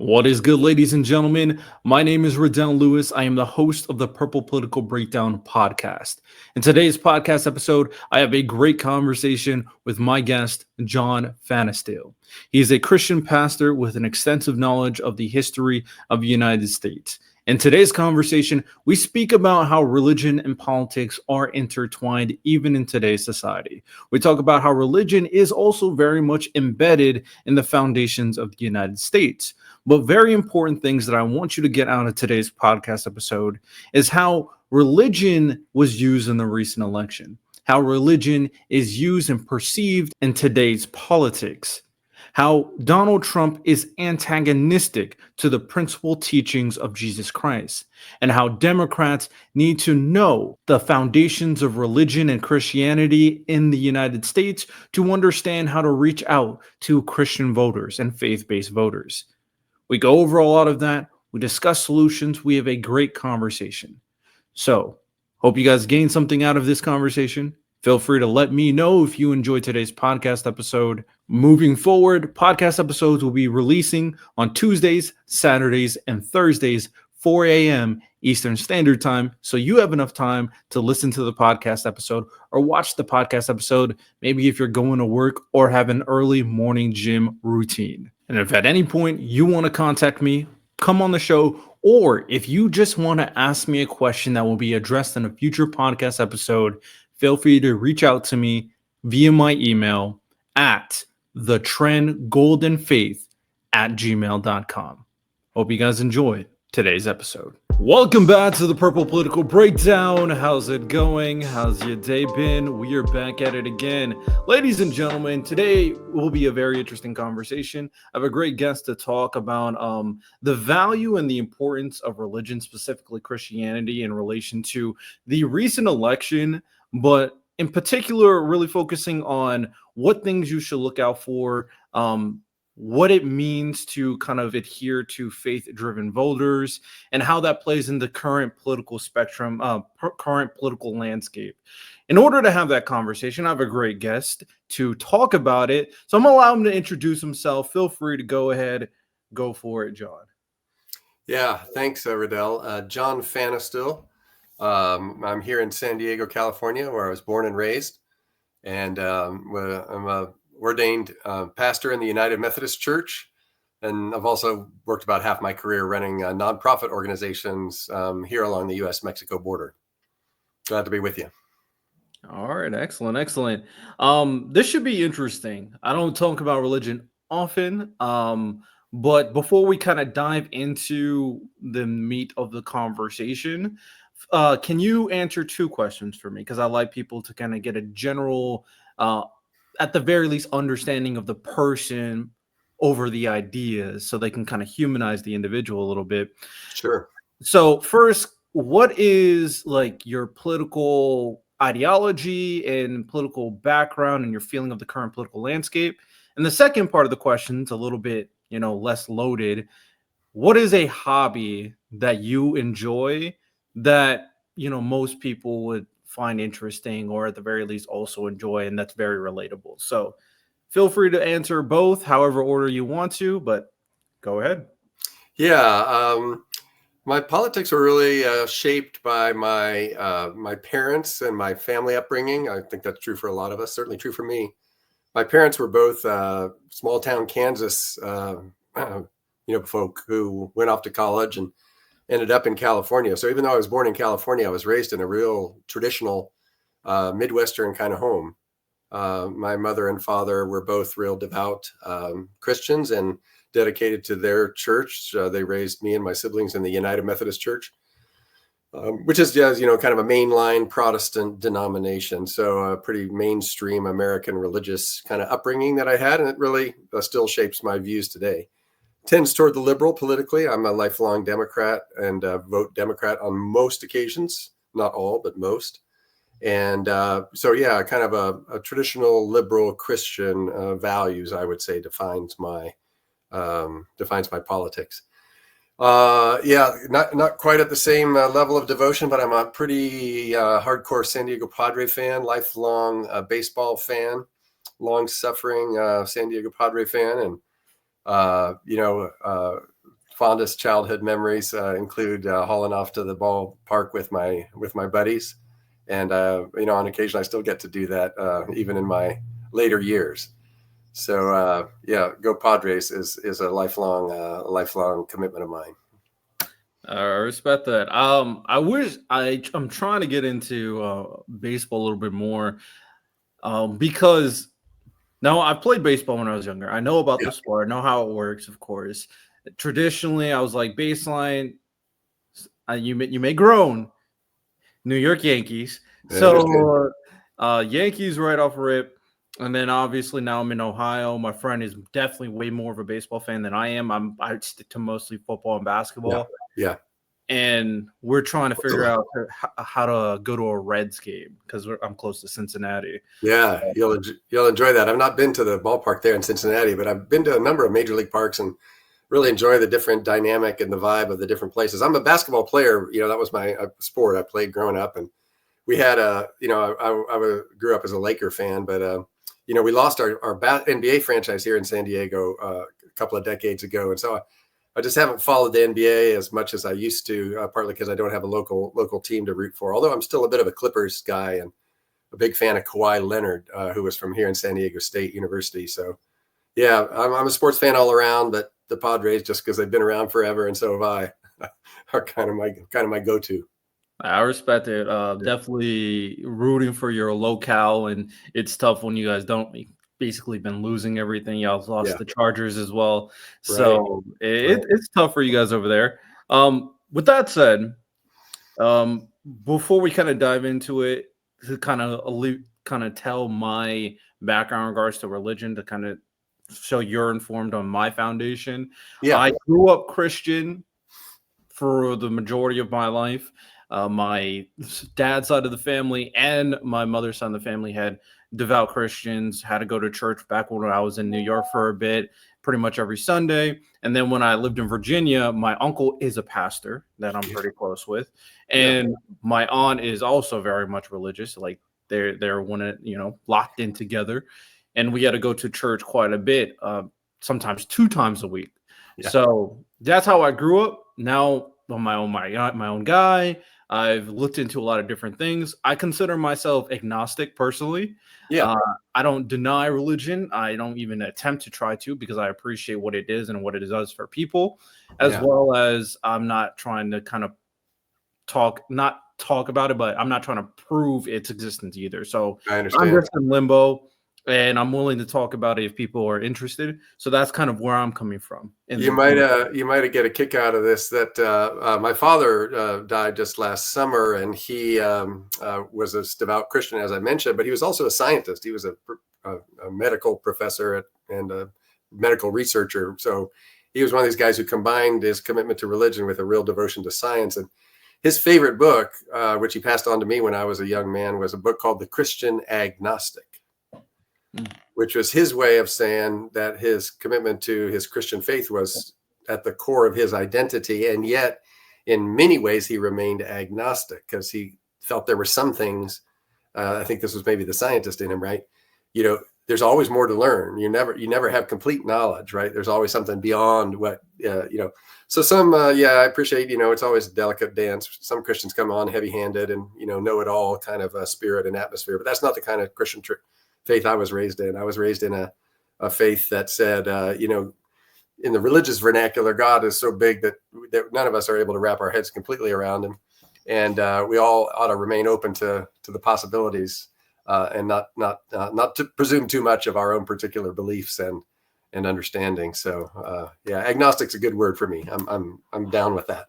What is good, ladies and gentlemen? My name is Riddell Lewis. I am the host of the Purple Political Breakdown podcast. In today's podcast episode, I have a great conversation with my guest, John Fanestil. He is a Christian pastor with an extensive knowledge of the history of the United States. In today's conversation, we speak about how religion and politics are intertwined even in today's society. We talk about how religion is also very much embedded in the foundations of the United States. But very important things that I want you to get out of today's podcast episode is how religion was used in the recent election, how religion is used and perceived in today's politics, how Donald Trump is antagonistic to the principal teachings of Jesus Christ, and how Democrats need to know the foundations of religion and Christianity in the United States to understand how to reach out to Christian voters and faith-based voters. We go over a lot of that. We discuss solutions. We have a great conversation. So, hope you guys gain something out of this conversation. Feel free to let me know if you enjoyed today's podcast episode. Moving forward, podcast episodes will be releasing on Tuesdays, Saturdays, and Thursdays, 4 a.m. Eastern Standard Time. So you have enough time to listen to the podcast episode or watch the podcast episode, maybe if you're going to work or have an early morning gym routine. And if at any point you want to contact me, come on the show, or if you just want to ask me a question that will be addressed in a future podcast episode, feel free to reach out to me via my email at thetrendgoldenfaith@gmail.com. Hope you guys enjoyed today's episode. Welcome back to the Purple Political Breakdown. How's it going? How's your day been? We are back at it again. Ladies and gentlemen, today will be a very interesting conversation. I have a great guest to talk about the value and the importance of religion, specifically Christianity, in relation to the recent election, but in particular, really focusing on what things you should look out for, what it means to kind of adhere to faith-driven voters, and how that plays in the current political spectrum, current political landscape. In order to have that conversation, I have a great guest to talk about it. So I'm going to allow him to introduce himself. Feel free to go ahead, go for it, John. Yeah, thanks, Riddell. John Fanestil. I'm here in San Diego, California, where I was born and raised. And I'm a ordained pastor in the United Methodist Church, and I've also worked about half my career running nonprofit organizations here along the U.S.-Mexico border. Glad to be with you. All right, excellent. This should be interesting. I don't talk about religion often, but before we kind of dive into the meat of the conversation, can you answer two questions for me? Because I like people to kind of get a general at the very least, understanding of the person over the ideas so they can kind of humanize the individual a little bit. Sure. So first, what is like your political ideology and political background and your feeling of the current political landscape? And the second part of the question is a little bit, less loaded. What is a hobby that you enjoy that, most people would find interesting, or at the very least also enjoy, and that's very relatable? So feel free to answer both however order you want to, but go ahead. Yeah, my politics were really shaped by my parents and my family upbringing. I think that's true for a lot of us, certainly true for me. My parents were both small town Kansas folk who went off to college and ended up in California. So even though I was born in California, I was raised in a real traditional Midwestern kind of home. My mother and father were both real devout Christians and dedicated to their church. They raised me and my siblings in the United Methodist Church, which is, kind of a mainline Protestant denomination. So a pretty mainstream American religious kind of upbringing that I had. And it really still shapes my views today. Tends toward the liberal politically. I'm a lifelong Democrat and vote Democrat on most occasions, not all, but most. And so, yeah, kind of a traditional liberal Christian values, I would say, defines my politics. Not quite at the same level of devotion, but I'm a pretty hardcore San Diego Padre fan, lifelong baseball fan, long-suffering San Diego Padre fan, and fondest childhood memories include hauling off to the ballpark with my buddies, and on occasion I still get to do that even in my later years. So go Padres is a lifelong commitment of mine. I respect that. I'm trying to get into baseball a little bit more, because now I've played baseball when I was younger. I know about the sport. I know how it works. Of course, traditionally I was like baseline. You may groan, New York Yankees. So Yankees right off rip. And then obviously now I'm in Ohio. My friend is definitely way more of a baseball fan than I am. I stick to mostly football and basketball. Yeah. And we're trying to figure out how to go to a Reds game because I'm close to Cincinnati. Yeah, you'll enjoy that. I've not been to the ballpark there in Cincinnati, but I've been to a number of major league parks and really enjoy the different dynamic and the vibe of the different places. I'm a basketball player. That was my sport I played growing up. And we had I grew up as a Laker fan, but we lost our NBA franchise here in San Diego a couple of decades ago. And so I just haven't followed the NBA as much as I used to, partly because I don't have a local team to root for, although I'm still a bit of a Clippers guy and a big fan of Kawhi Leonard, who was from here in San Diego State University. So, yeah, I'm a sports fan all around, but the Padres, just because they've been around forever, and so have I, are kind of my go-to. I respect it. Definitely rooting for your locale, and it's tough when you guys don't. Basically been losing everything. Y'all lost the Chargers as well. So it's tough for you guys over there. With that said, before we kind of dive into it, to kind of tell my background in regards to religion, to kind of show you're informed on my foundation. I grew up Christian for the majority of my life. My dad's side of the family and my mother's side of the family had devout Christians, had to go to church back when I was in New York for a bit, pretty much every Sunday. And then when I lived in Virginia, my uncle is a pastor that I'm pretty close with. And my aunt is also very much religious. Like they're one of, locked in together. And we had to go to church quite a bit, sometimes 2 times a week. So that's how I grew up. Now I'm my own guy. I've looked into a lot of different things. I consider myself agnostic personally. I don't deny religion. I don't even attempt to try to, because I appreciate what it is and what it does for people, as well as I'm not trying to kind of not talk about it, but I'm not trying to prove its existence either. So I understand. I'm just in limbo. And I'm willing to talk about it if people are interested. So that's kind of where I'm coming from. You might get a kick out of this. That my father died just last summer, and he was a devout Christian, as I mentioned, but he was also a scientist. He was a medical professor and a medical researcher. So he was one of these guys who combined his commitment to religion with a real devotion to science. And his favorite book, which he passed on to me when I was a young man, was a book called The Christian Agnostic, which was his way of saying that his commitment to his Christian faith was at the core of his identity. And yet, in many ways, he remained agnostic because he felt there were some things. I think this was maybe the scientist in him, right? There's always more to learn. You never have complete knowledge, right? There's always something beyond what, So some, I appreciate, it's always a delicate dance. Some Christians come on heavy-handed and, know it all kind of spirit and atmosphere, but that's not the kind of Christian faith I was raised in. I was raised in a faith that said, in the religious vernacular, God is so big that none of us are able to wrap our heads completely around him. And we all ought to remain open to the possibilities and not to presume too much of our own particular beliefs and understanding. So agnostic's a good word for me. I'm down with that.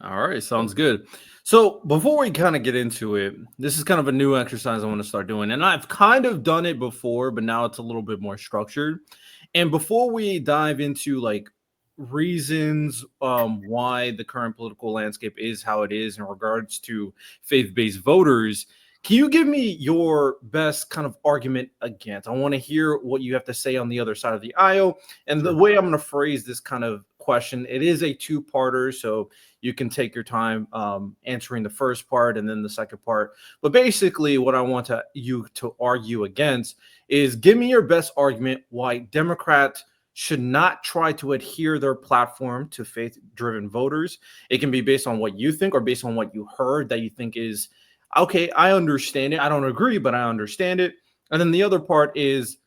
All right, sounds good. So before we kind of get into it, this is kind of a new exercise I want to start doing. And I've kind of done it before, but now it's a little bit more structured. And before we dive into like reasons why the current political landscape is how it is in regards to faith-based voters, can you give me your best kind of argument against? I want to hear what you have to say on the other side of the aisle. And the way I'm going to phrase this kind of question, it is a 2-parter, so you can take your time answering the first part and then the second part. But basically what I want you to argue against is give me your best argument why Democrats should not try to adhere their platform to faith-driven voters. It can be based on what you think or based on what you heard that you think is okay. I understand it. I don't agree, but I understand it. And then the other part is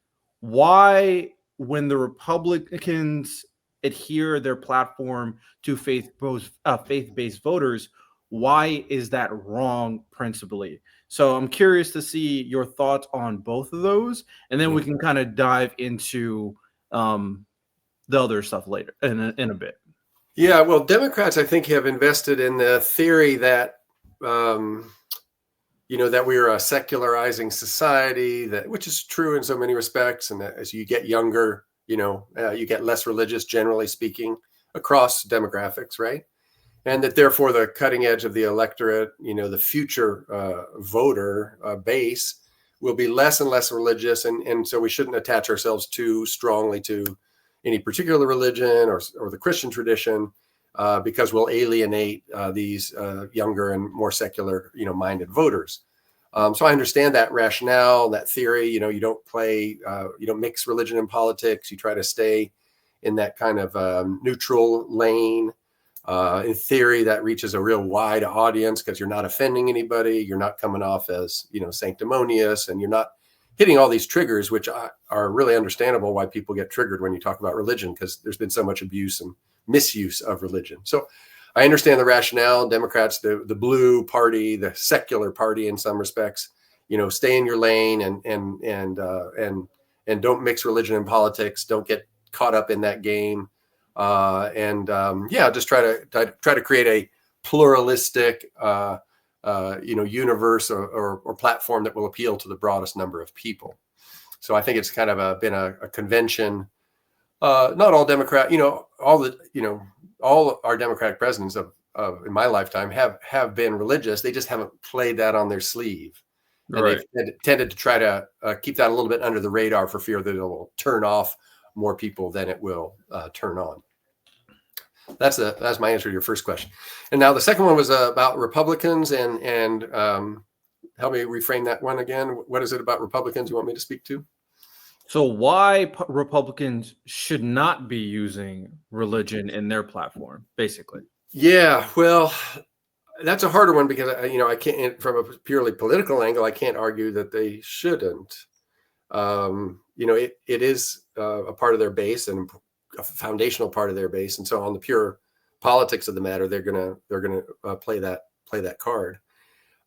why, when the Republicans adhere their platform to faith-based voters, why is that wrong principally? So I'm curious to see your thoughts on both of those, and then we can kind of dive into the other stuff later in a bit. Yeah, well, Democrats, I think, have invested in the theory that that we are a secularizing society, which is true in so many respects, and that as you get younger, you get less religious, generally speaking, across demographics, right? And that therefore the cutting edge of the electorate, the future voter base will be less and less religious, and so we shouldn't attach ourselves too strongly to any particular religion or the Christian tradition, because we'll alienate these younger and more secular, minded voters. So I understand that rationale, that theory. You don't mix religion and politics. You try to stay in that kind of neutral lane. In theory, that reaches a real wide audience because you're not offending anybody. You're not coming off as, sanctimonious, and you're not hitting all these triggers, which are really understandable why people get triggered when you talk about religion, because there's been so much abuse and misuse of religion. So I understand the rationale. Democrats, the blue party, the secular party in some respects, stay in your lane and don't mix religion and politics. Don't get caught up in that game. Just try to create a pluralistic, universe or platform that will appeal to the broadest number of people. So I think it's kind of been a convention. Not all Democrat, all our Democratic presidents of in my lifetime have been religious. They just haven't played that on their sleeve. And Right. they've tended to try to keep that a little bit under the radar for fear that it will turn off more people than it will turn on. That's my answer to your first question. And now the second one was about Republicans, and help me reframe that one again. What is it about Republicans you want me to speak to? So why Republicans should not be using religion in their platform, basically. Yeah, well, that's a harder one because I can't, from a purely political angle, I can't argue that they shouldn't. It is a part of their base and a foundational part of their base, and so on the pure politics of the matter, they're gonna play that card.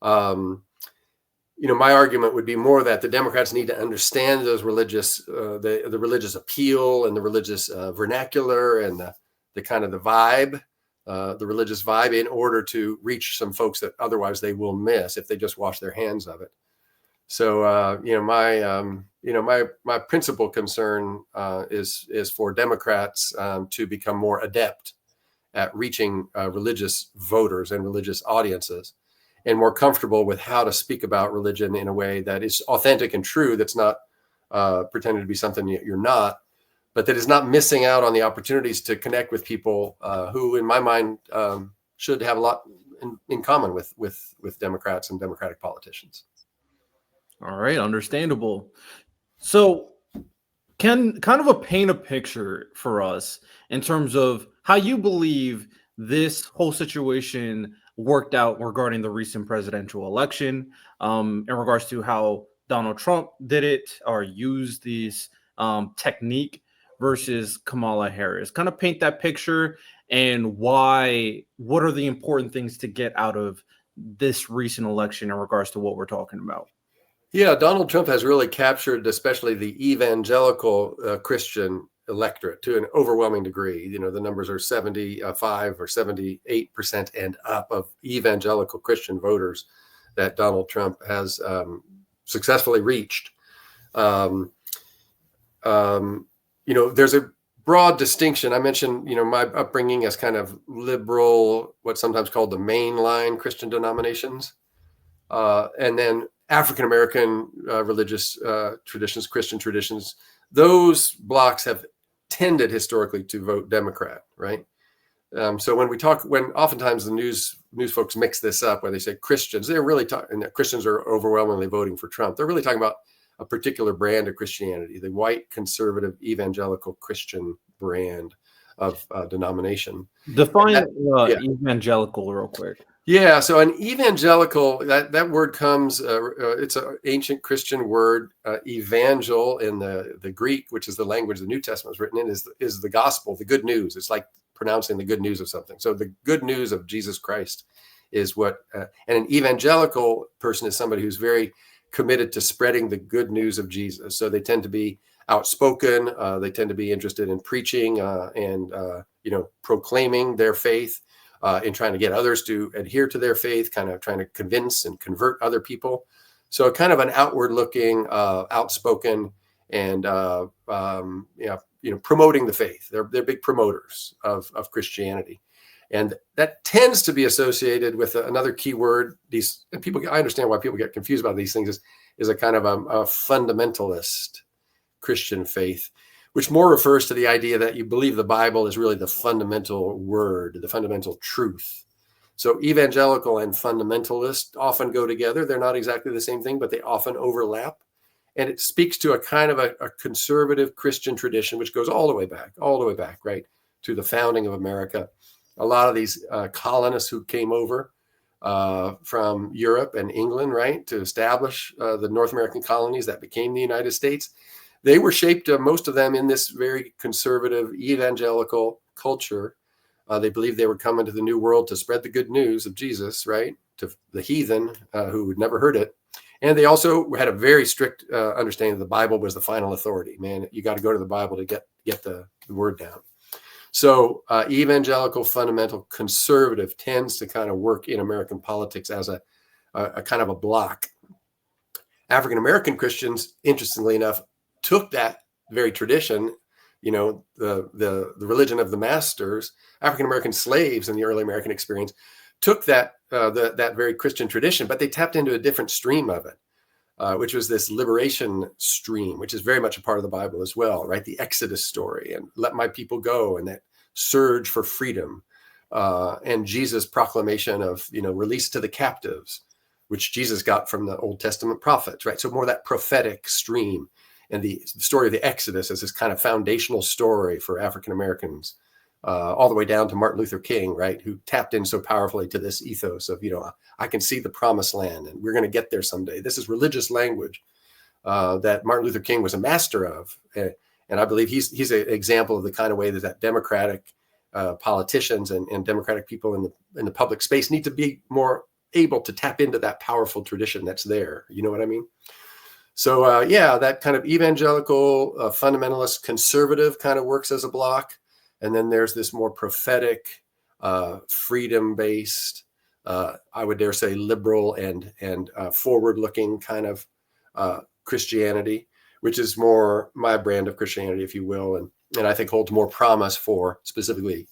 My argument would be more that the Democrats need to understand those religious, the religious appeal and the religious vernacular and the kind of the vibe, the religious vibe, in order to reach some folks that otherwise they will miss if they just wash their hands of it. So, my principal concern is for Democrats to become more adept at reaching religious voters and religious audiences, and more comfortable with how to speak about religion in a way that is authentic and true. That's not pretending to be something you're not, but that is not missing out on the opportunities to connect with people who, in my mind, should have a lot in common with Democrats and Democratic politicians. All right, understandable. So can kind of paint a picture for us in terms of how you believe this whole situation worked out regarding the recent presidential election, in regards to how Donald Trump did it or used this technique versus Kamala Harris. Kind of paint that picture, and what are the important things to get out of this recent election in regards to what we're talking about? Yeah, Donald Trump has really captured, especially the evangelical Christian electorate to an overwhelming degree. The numbers are 75 or 78% and up of evangelical Christian voters that Donald Trump has successfully reached. There's a broad distinction. I mentioned, my upbringing as kind of liberal, what's sometimes called the mainline Christian denominations, and then African-American religious traditions, Christian traditions. Those blocks have tended historically to vote Democrat, right? So when oftentimes the news folks mix this up, where they say Christians, they're really talking, and that Christians are overwhelmingly voting for Trump. They're really talking about a particular brand of Christianity, the white conservative evangelical Christian brand of denomination. Define Yeah. evangelical real quick. Yeah, so an evangelical, that word comes, it's an ancient Christian word. Evangel in the Greek, which is the language the New Testament was written in, is the gospel, the good news. It's like pronouncing the good news of something. So the good news of Jesus Christ is what, and an evangelical person is somebody who's very committed to spreading the good news of Jesus. So they tend to be outspoken. They tend to be interested in preaching and proclaiming their faith. In trying to get others to adhere to their faith, kind of trying to convince and convert other people. So kind of an outward looking, outspoken, and promoting the faith. They're big promoters of Christianity. And that tends to be associated with another key word. These people, I understand why people get confused about these things, is a kind of a fundamentalist Christian faith, which more refers to the idea that you believe the Bible is really the fundamental word, the fundamental truth. So evangelical and fundamentalist often go together. They're not exactly the same thing, but they often overlap. And it speaks to a kind of a conservative Christian tradition, which goes all the way back, right, to the founding of America. A lot of these colonists who came over from Europe and England, right, to establish the North American colonies that became the United States, they were shaped, most of them, in this very conservative evangelical culture. They believed they were coming to the New World to spread the good news of Jesus, right, to the heathen who had never heard it. And they also had a very strict understanding that the Bible was the final authority. Man, you got to go to the Bible to get the word down. So evangelical, fundamental, conservative tends to kind of work in American politics as a kind of a block. African-American Christians, interestingly enough, took that very tradition, the religion of the masters. African-American slaves in the early American experience took that very Christian tradition, but they tapped into a different stream of it, which was this liberation stream, which is very much a part of the Bible as well, right? The Exodus story and let my people go, and that surge for freedom, and Jesus' proclamation of, release to the captives, which Jesus got from the Old Testament prophets, right? So more that prophetic stream. And the story of the Exodus is this kind of foundational story for African Americans, all the way down to Martin Luther King, right, who tapped in so powerfully to this ethos of, I can see the promised land and we're going to get there someday. This is religious language that Martin Luther King was a master of. And I believe he's an example of the kind of way that Democratic politicians and Democratic people in the public space need to be more able to tap into that powerful tradition that's there. You know what I mean? So, that kind of evangelical, fundamentalist, conservative kind of works as a block. And then there's this more prophetic, freedom-based, I would dare say liberal and forward-looking kind of Christianity, which is more my brand of Christianity, if you will, and I think holds more promise for specifically,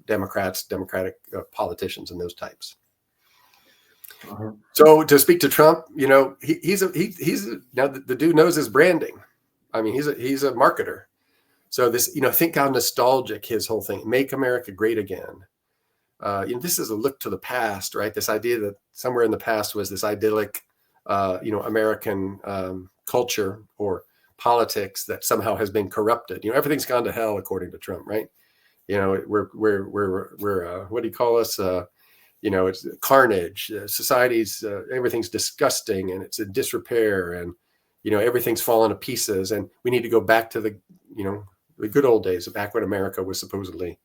Democrats, Democratic politicians, and those types. So to speak to Trump, he's now the dude knows his branding. I mean, he's a marketer. So this, think how nostalgic his whole thing, make America great again. This is a look to the past, right? This idea that somewhere in the past was this idyllic, American culture or politics that somehow has been corrupted. Everything's gone to hell according to Trump, right? We're what do you call us? It's carnage. Society's everything's disgusting and it's in disrepair, and everything's fallen to pieces. And we need to go back to the good old days, back when America was supposedly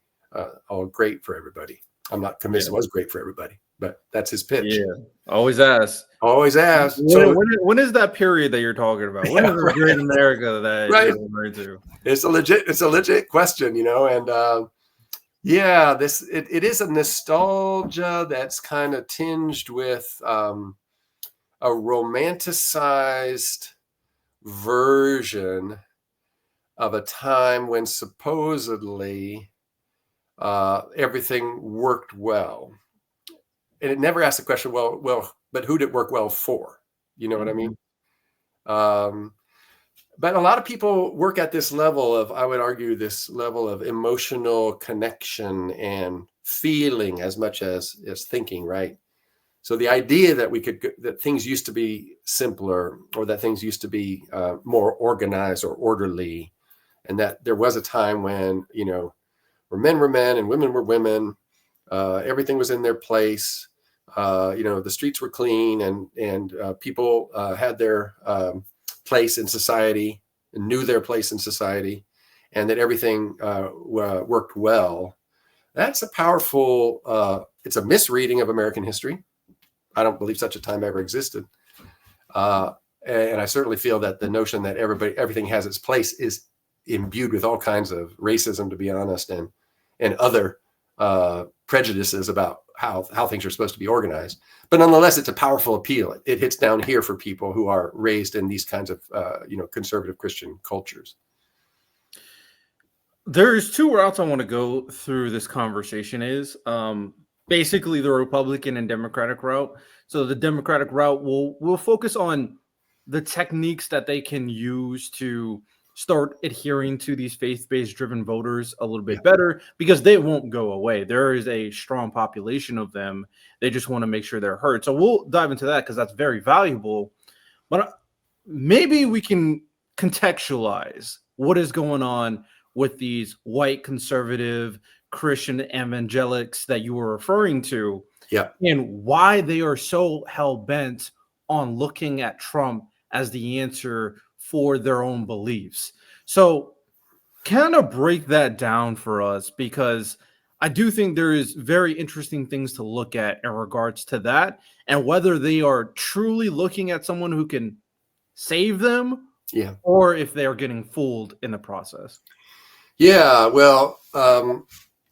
all great for everybody. I'm not convinced it was great for everybody, but that's his pitch. Yeah, always ask. Always ask. When is that period that you're talking about? When is the great America that you're referring to? It's a legit question, and. It is a nostalgia that's kind of tinged with a romanticized version of a time when supposedly everything worked well. And it never asks the question, well, but who did it work well for? You know what I mean? But a lot of people work at this level of, I would argue, this level of emotional connection and feeling as much as thinking, right? So the idea that that things used to be simpler, or that things used to be more organized or orderly, and that there was a time when, where men were men and women were women, everything was in their place, the streets were clean, and people had their place in society and knew their place in society, and that everything worked well. That's a powerful, it's a misreading of American history. I don't believe such a time ever existed. And I certainly feel that the notion that everything has its place is imbued with all kinds of racism, to be honest, and other prejudices about how things are supposed to be organized. But nonetheless, it's a powerful appeal. It hits down here for people who are raised in these kinds of, conservative Christian cultures. There's two routes I want to go through this conversation is basically the Republican and Democratic route. So the Democratic route will focus on the techniques that they can use to start adhering to these faith-based driven voters a little bit better, because they won't go away. There is a strong population of them. They just want to make sure they're heard. So we'll dive into that because that's very valuable. But maybe we can contextualize what is going on with these white conservative Christian evangelics that you were referring to, and why they are so hell-bent on looking at Trump as the answer for their own beliefs. So kind of break that down for us, because I do think there is very interesting things to look at in regards to that, and whether they are truly looking at someone who can save them, or if they are getting fooled in the process. Yeah, well,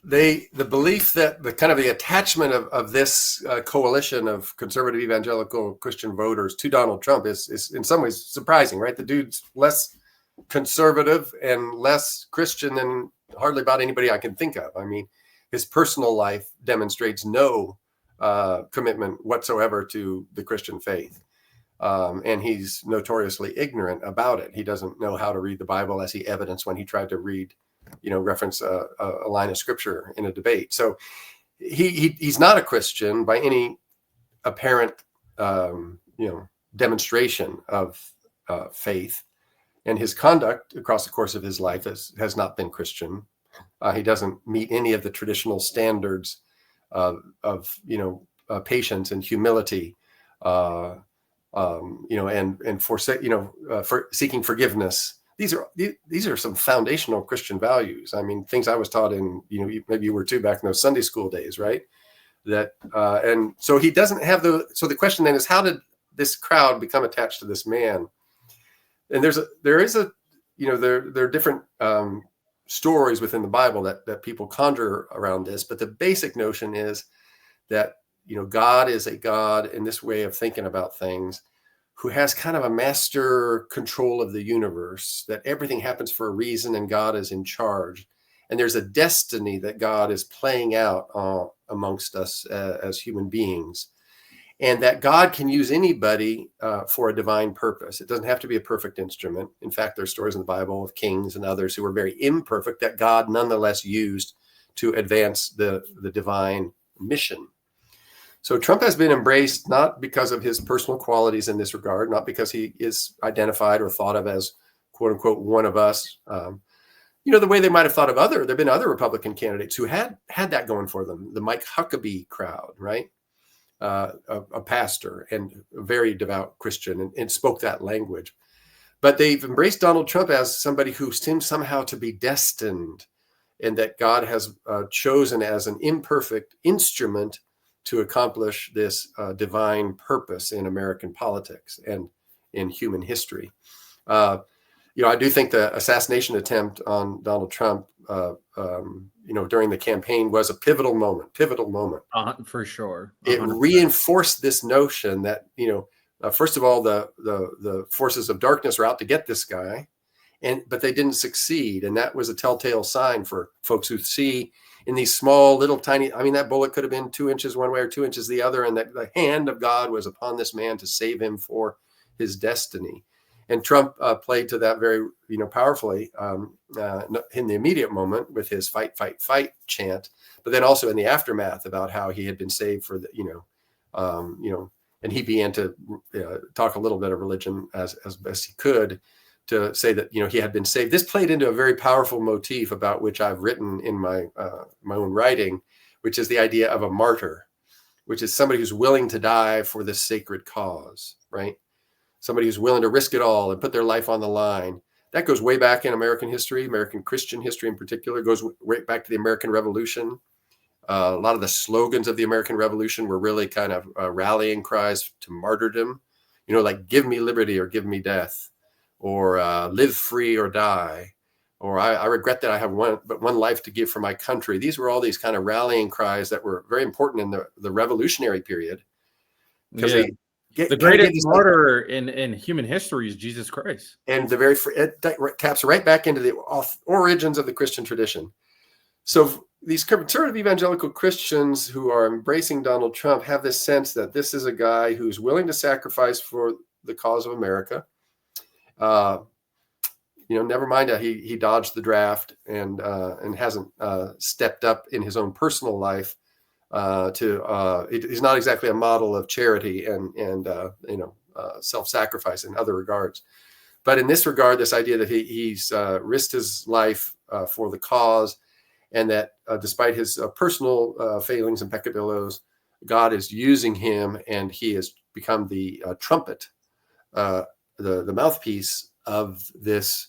the belief that the attachment of this coalition of conservative evangelical Christian voters to Donald Trump is in some ways surprising, right? The dude's less conservative and less Christian than hardly about anybody I can think of. I mean, his personal life demonstrates no commitment whatsoever to the Christian faith. And he's notoriously ignorant about it. He doesn't know how to read the Bible, as he evidenced when he tried to reference a line of scripture in a debate. So he's not a Christian by any apparent, demonstration of faith. And his conduct across the course of his life has not been Christian. He doesn't meet any of the traditional standards of patience and humility, and for seeking forgiveness. These are some foundational Christian values. I mean, things I was taught in, maybe you were too, back in those Sunday school days, right? And so he doesn't have so the question then is, how did this crowd become attached to this man? And there are different stories within the Bible that people conjure around this, but the basic notion is that, God is a God in this way of thinking about things, who has kind of a master control of the universe, that everything happens for a reason and God is in charge. And there's a destiny that God is playing out amongst us as human beings, and that God can use anybody for a divine purpose. It doesn't have to be a perfect instrument. In fact, there's stories in the Bible of kings and others who were very imperfect that God nonetheless used to advance the divine mission. So Trump has been embraced not because of his personal qualities in this regard, not because he is identified or thought of as, quote unquote, one of us. The way they might have thought of there have been other Republican candidates who had that going for them. The Mike Huckabee crowd, right? A pastor and a very devout Christian, and spoke that language. But they've embraced Donald Trump as somebody who seems somehow to be destined, and that God has chosen as an imperfect instrument to accomplish this divine purpose in American politics and in human history. I do think the assassination attempt on Donald Trump, during the campaign was a pivotal moment. For sure. 100%. It reinforced this notion that, first of all, the forces of darkness are out to get this guy, but they didn't succeed. And that was a telltale sign for folks who see in these small, little, tiny, that bullet could have been 2 inches one way or 2 inches the other, and that the hand of God was upon this man to save him for his destiny. And Trump played to that very, powerfully in the immediate moment with his fight, fight, fight chant, but then also in the aftermath about how he had been saved for and he began to talk a little bit of religion as best he could, to say that he had been saved. This played into a very powerful motif about which I've written in my own writing, which is the idea of a martyr, which is somebody who's willing to die for this sacred cause, right? Somebody who's willing to risk it all and put their life on the line. That goes way back in American history, American Christian history in particular, goes way back to the American Revolution. A lot of the slogans of the American Revolution were really kind of rallying cries to martyrdom, like give me liberty or give me death, or live free or die, or I regret that I have but one life to give for my country. These were all these kind of rallying cries that were very important in the revolutionary period, because Yeah. they The greatest martyr in human history is Jesus Christ. And it taps right back into the origins of the Christian tradition. So these conservative evangelical Christians who are embracing Donald Trump have this sense that this is a guy who's willing to sacrifice for the cause of America. Never mind that he dodged the draft and hasn't stepped up in his own personal life. He's not exactly a model of charity and self-sacrifice in other regards. But in this regard, this idea that he's risked his life for the cause, and that despite his personal failings and peccadillos, God is using him, and he has become the trumpet, the mouthpiece of this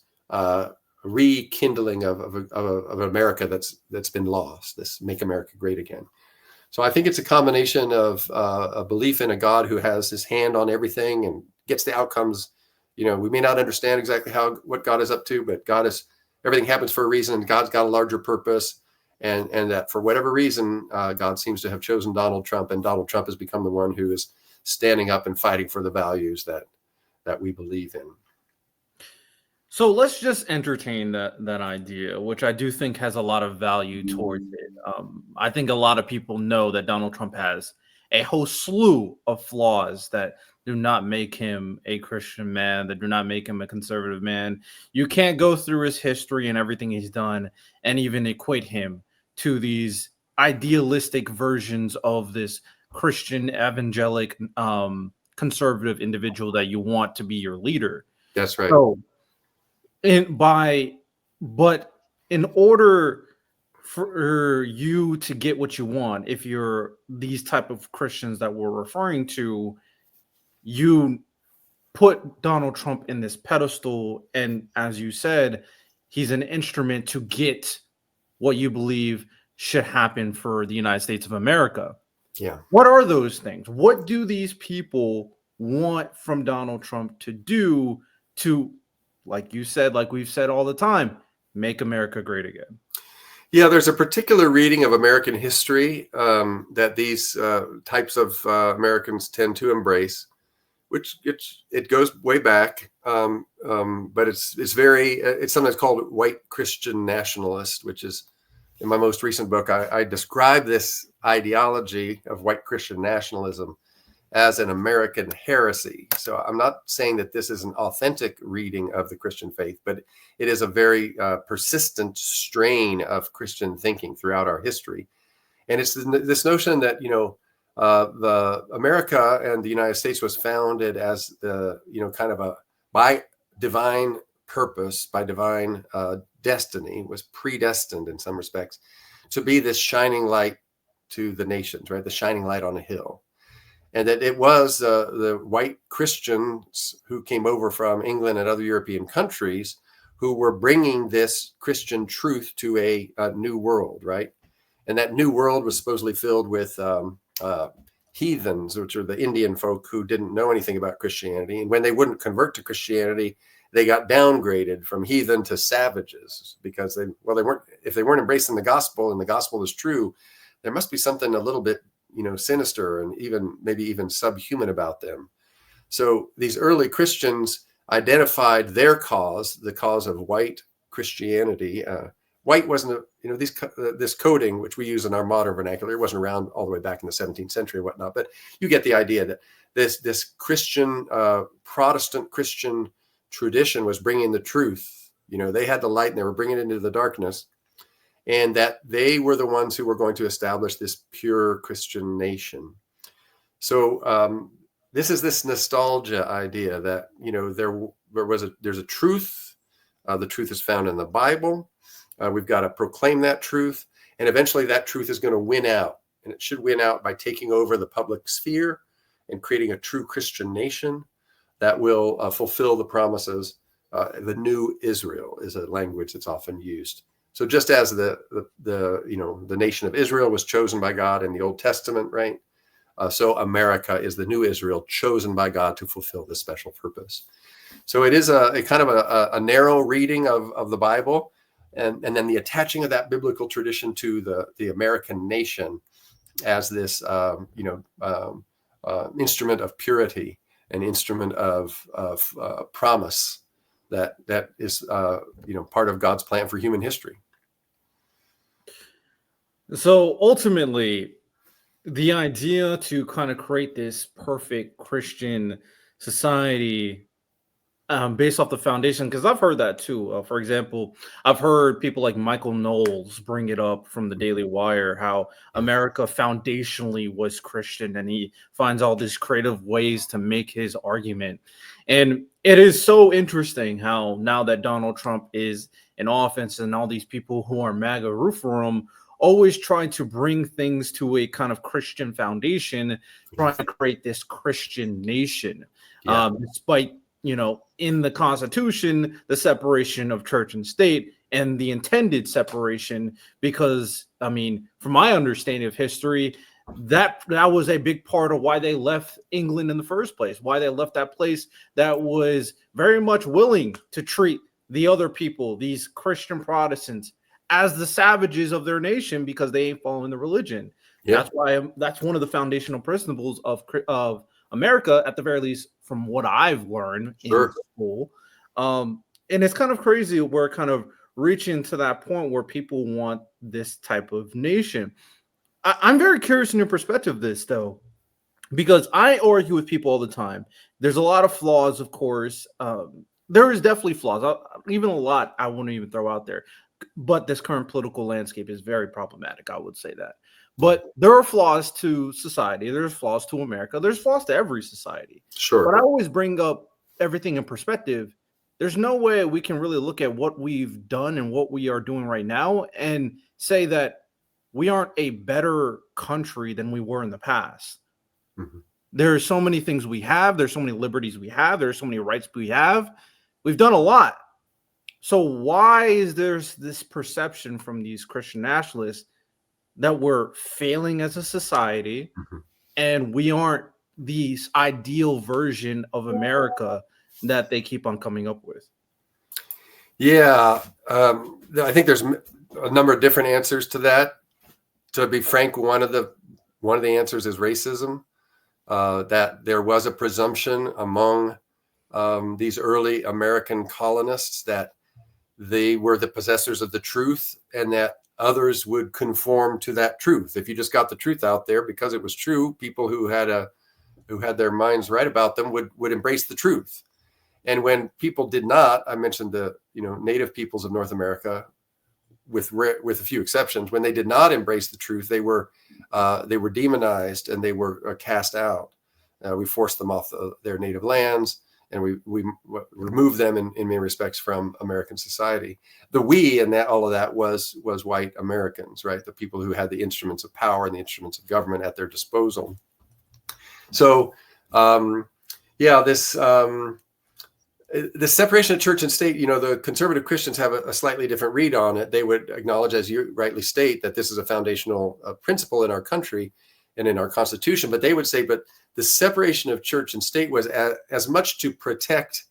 rekindling of America that's been lost, this Make America Great Again. So I think it's a combination of a belief in a God who has his hand on everything and gets the outcomes. We may not understand exactly what God is up to, but everything happens for a reason. God's got a larger purpose, and that for whatever reason, God seems to have chosen Donald Trump, and Donald Trump has become the one who is standing up and fighting for the values that we believe in. So let's just entertain that idea, which I do think has a lot of value towards it. I think a lot of people know that Donald Trump has a whole slew of flaws that do not make him a Christian man, that do not make him a conservative man. You can't go through his history and everything he's done and even equate him to these idealistic versions of this Christian evangelic conservative individual that you want to be your leader. That's right. So, but in order for you to get what you want, if you're these type of Christians that we're referring to, you put Donald Trump in this pedestal, and as you said, he's an instrument to get what you believe should happen for the United States of America. Yeah. What are those things? What do these people want from Donald Trump to do to, like you said, like we've said all the time, make America great again? Yeah, there's a particular reading of American history that these types of Americans tend to embrace, which it goes way back, but it's sometimes called white Christian nationalist, which is, in my most recent book, I describe this ideology of white Christian nationalism as an American heresy. So I'm not saying that this is an authentic reading of the Christian faith, but it is a very persistent strain of Christian thinking throughout our history. And it's this notion that, the America and the United States was founded as by divine purpose, by divine destiny, was predestined in some respects to be this shining light to the nations, right? The shining light on a hill. And that it was the white Christians who came over from England and other European countries who were bringing this Christian truth to a new world, right? And that new world was supposedly filled with heathens, which are the Indian folk who didn't know anything about Christianity. And when they wouldn't convert to Christianity, they got downgraded from heathen to savages, because if they weren't embracing the gospel, and the gospel is true, there must be something a little bit sinister and maybe even subhuman about them. So these early Christians identified their cause, the cause of white Christianity. White wasn't, this coding, which we use in our modern vernacular, wasn't around all the way back in the 17th century and whatnot. But you get the idea that this Christian, Protestant Christian tradition was bringing the truth. They had the light and they were bringing it into the darkness. And that they were the ones who were going to establish this pure Christian nation. So this is this nostalgia idea that, there's a truth. The truth is found in the Bible. We've got to proclaim that truth. And eventually that truth is going to win out. And it should win out by taking over the public sphere and creating a true Christian nation that will fulfill the promises. The new Israel is a language that's often used. So just as the nation of Israel was chosen by God in the Old Testament, right? So America is the new Israel chosen by God to fulfill this special purpose. So it is a kind of a narrow reading of the Bible, and then the attaching of that biblical tradition to the American nation as this instrument of purity, an instrument of promise that is part of God's plan for human history. So ultimately, the idea to kind of create this perfect Christian society based off the foundation, because I've heard that too. For example, I've heard people like Michael Knowles bring it up from the Daily Wire, how America foundationally was Christian, and he finds all these creative ways to make his argument. And it is so interesting how now that Donald Trump is in office and all these people who are MAGA root for him always trying to bring things to a kind of Christian foundation, trying to create this Christian nation, despite in the Constitution, the separation of church and state and the intended separation, because, I mean, from my understanding of history, that was a big part of why they left England in the first place, why they left that place that was very much willing to treat the other people, these Christian Protestants, as the savages of their nation because they ain't following the religion. Yeah. That's one of the foundational principles of America, at the very least, from what I've learned in school. And it's kind of crazy. We're kind of reaching to that point where people want this type of nation. I'm very curious in your perspective of this, though, because I argue with people all the time. There's a lot of flaws, of course. There is definitely flaws, even a lot I wouldn't even throw out there. But this current political landscape is very problematic, I would say that. But there are flaws to society. There's flaws to America. There's flaws to every society. Sure. But I always bring up everything in perspective. There's no way we can really look at what we've done and what we are doing right now and say that we aren't a better country than we were in the past. Mm-hmm. There are so many things we have. There's so many liberties we have. There's so many rights we have. We've done a lot. So why is there this perception from these Christian nationalists that we're failing as a society, mm-hmm. and we aren't the ideal version of America that they keep on coming up with? Yeah, I think there's a number of different answers to that. To be frank, one of the answers is racism. That there was a presumption among these early American colonists that they were the possessors of the truth and that others would conform to that truth. If you just got the truth out there because it was true, people who had their minds right about them would embrace the truth. And when people did not, I mentioned the native peoples of North America, with a few exceptions, when they did not embrace the truth, they were demonized and they were cast out. We forced them off their native lands, and we removed them in many respects from American society. The we in that all of that was white Americans, right? The people who had the instruments of power and the instruments of government at their disposal. So, the separation of church and state, the conservative Christians have a slightly different read on it. They would acknowledge, as you rightly state, that this is a foundational principle in our country and in our Constitution. But they would say, but the separation of church and state was as much to protect,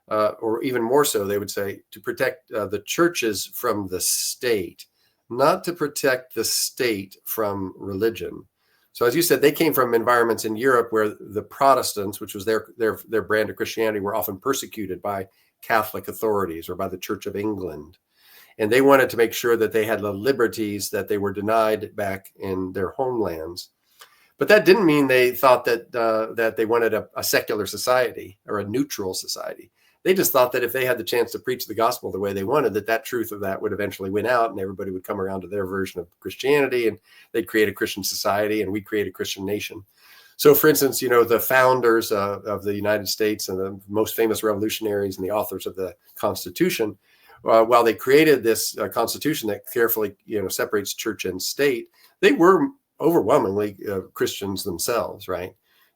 or even more so, they would say, to protect the churches from the state, not to protect the state from religion. So as you said, they came from environments in Europe where the Protestants, which was their brand of Christianity, were often persecuted by Catholic authorities or by the Church of England. And they wanted to make sure that they had the liberties that they were denied back in their homelands. But that didn't mean they thought that they wanted a secular society or a neutral society. They just thought that if they had the chance to preach the gospel the way they wanted, that truth of that would eventually win out and everybody would come around to their version of Christianity and they'd create a Christian society and we'd create a Christian nation. So, for instance, the founders of the United States and the most famous revolutionaries and the authors of the Constitution, while they created this Constitution that carefully, separates church and state, they were overwhelmingly Christians themselves, right?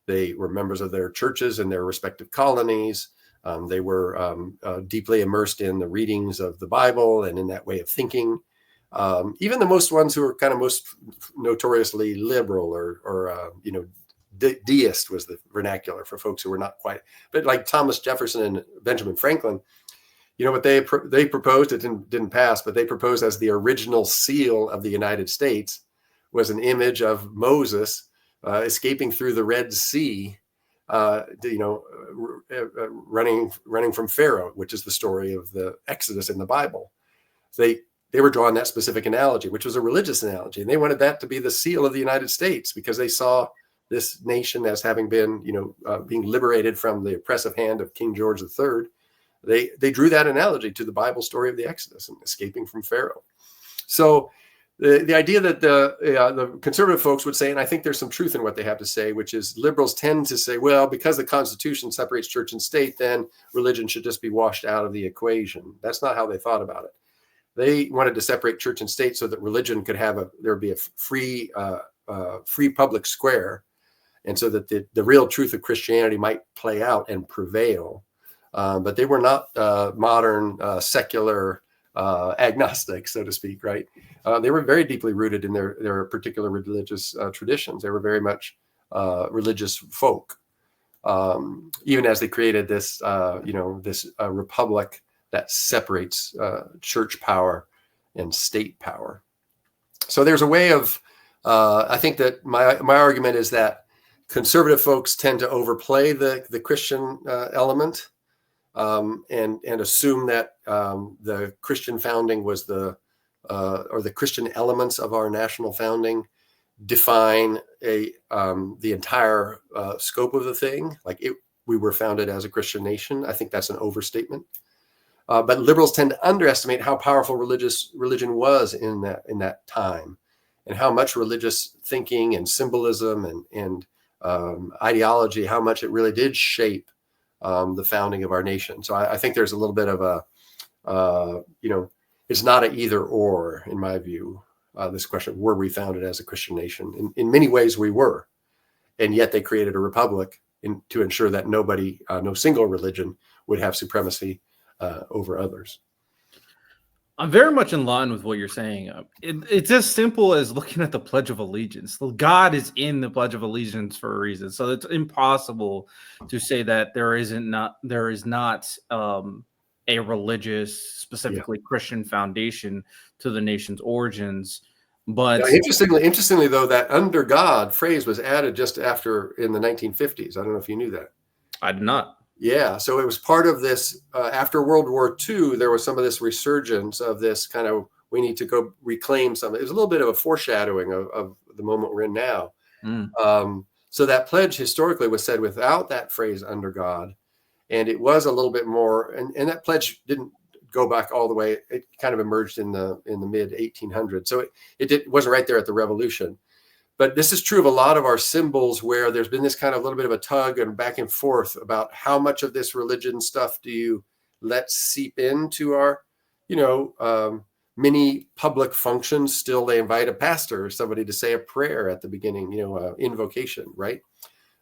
They were members of their churches in their respective colonies. They were deeply immersed in the readings of the Bible and in that way of thinking. Even the ones who were kind of most notoriously liberal or deist was the vernacular for folks who were not quite, but like Thomas Jefferson and Benjamin Franklin, what they proposed, it didn't pass, but they proposed as the original seal of the United States was an image of Moses escaping through the Red Sea, running from Pharaoh, which is the story of the Exodus in the Bible. They were drawing that specific analogy, which was a religious analogy, and they wanted that to be the seal of the United States because they saw this nation as having been, being liberated from the oppressive hand of King George III. They drew that analogy to the Bible story of the Exodus and escaping from Pharaoh. So the idea that the conservative folks would say, and I think there's some truth in what they have to say, which is liberals tend to say, well, because the Constitution separates church and state, then religion should just be washed out of the equation. That's not how they thought about it. They wanted to separate church and state so that religion could there would be a free public square, and so that the real truth of Christianity might play out and prevail. But they were not modern secular agnostics, so to speak, right? They were very deeply rooted in their particular religious traditions. They were very much religious folk, even as they created this, this republic that separates church power and state power. So there's a way of, I think that my argument is that conservative folks tend to overplay the Christian element. And assume that the Christian founding was or the Christian elements of our national founding define the entire scope of the thing. Like we were founded as a Christian nation. I think that's an overstatement. But liberals tend to underestimate how powerful religion was in that time, and how much religious thinking and symbolism and ideology, how much it really did shape the founding of our nation. So I think there's a little bit of it's not an either or, in my view, this question, were we founded as a Christian nation? In many ways we were, and yet they created a republic to ensure that no single religion would have supremacy over others. I'm very much in line with what you're saying. It's as simple as looking at the Pledge of Allegiance. God is in the Pledge of Allegiance for a reason. So it's impossible to say that there is not a religious, specifically Christian foundation to the nation's origins. But interestingly, though, that "under God" phrase was added just after in the 1950s. I don't know if you knew that. I did not. Yeah, so it was part of this, after World War II, there was some of this resurgence of this kind of, we need to go reclaim some. It was a little bit of a foreshadowing of the moment we're in now. So that pledge historically was said without that phrase "under God," and it was a little bit more, and that pledge didn't go back all the way. It kind of emerged in the mid 1800s. So it wasn't right there at the Revolution. But this is true of a lot of our symbols, where there's been this kind of little bit of a tug and back and forth about how much of this religion stuff do you let seep into our, many public functions. Still, they invite a pastor or somebody to say a prayer at the beginning, invocation, right?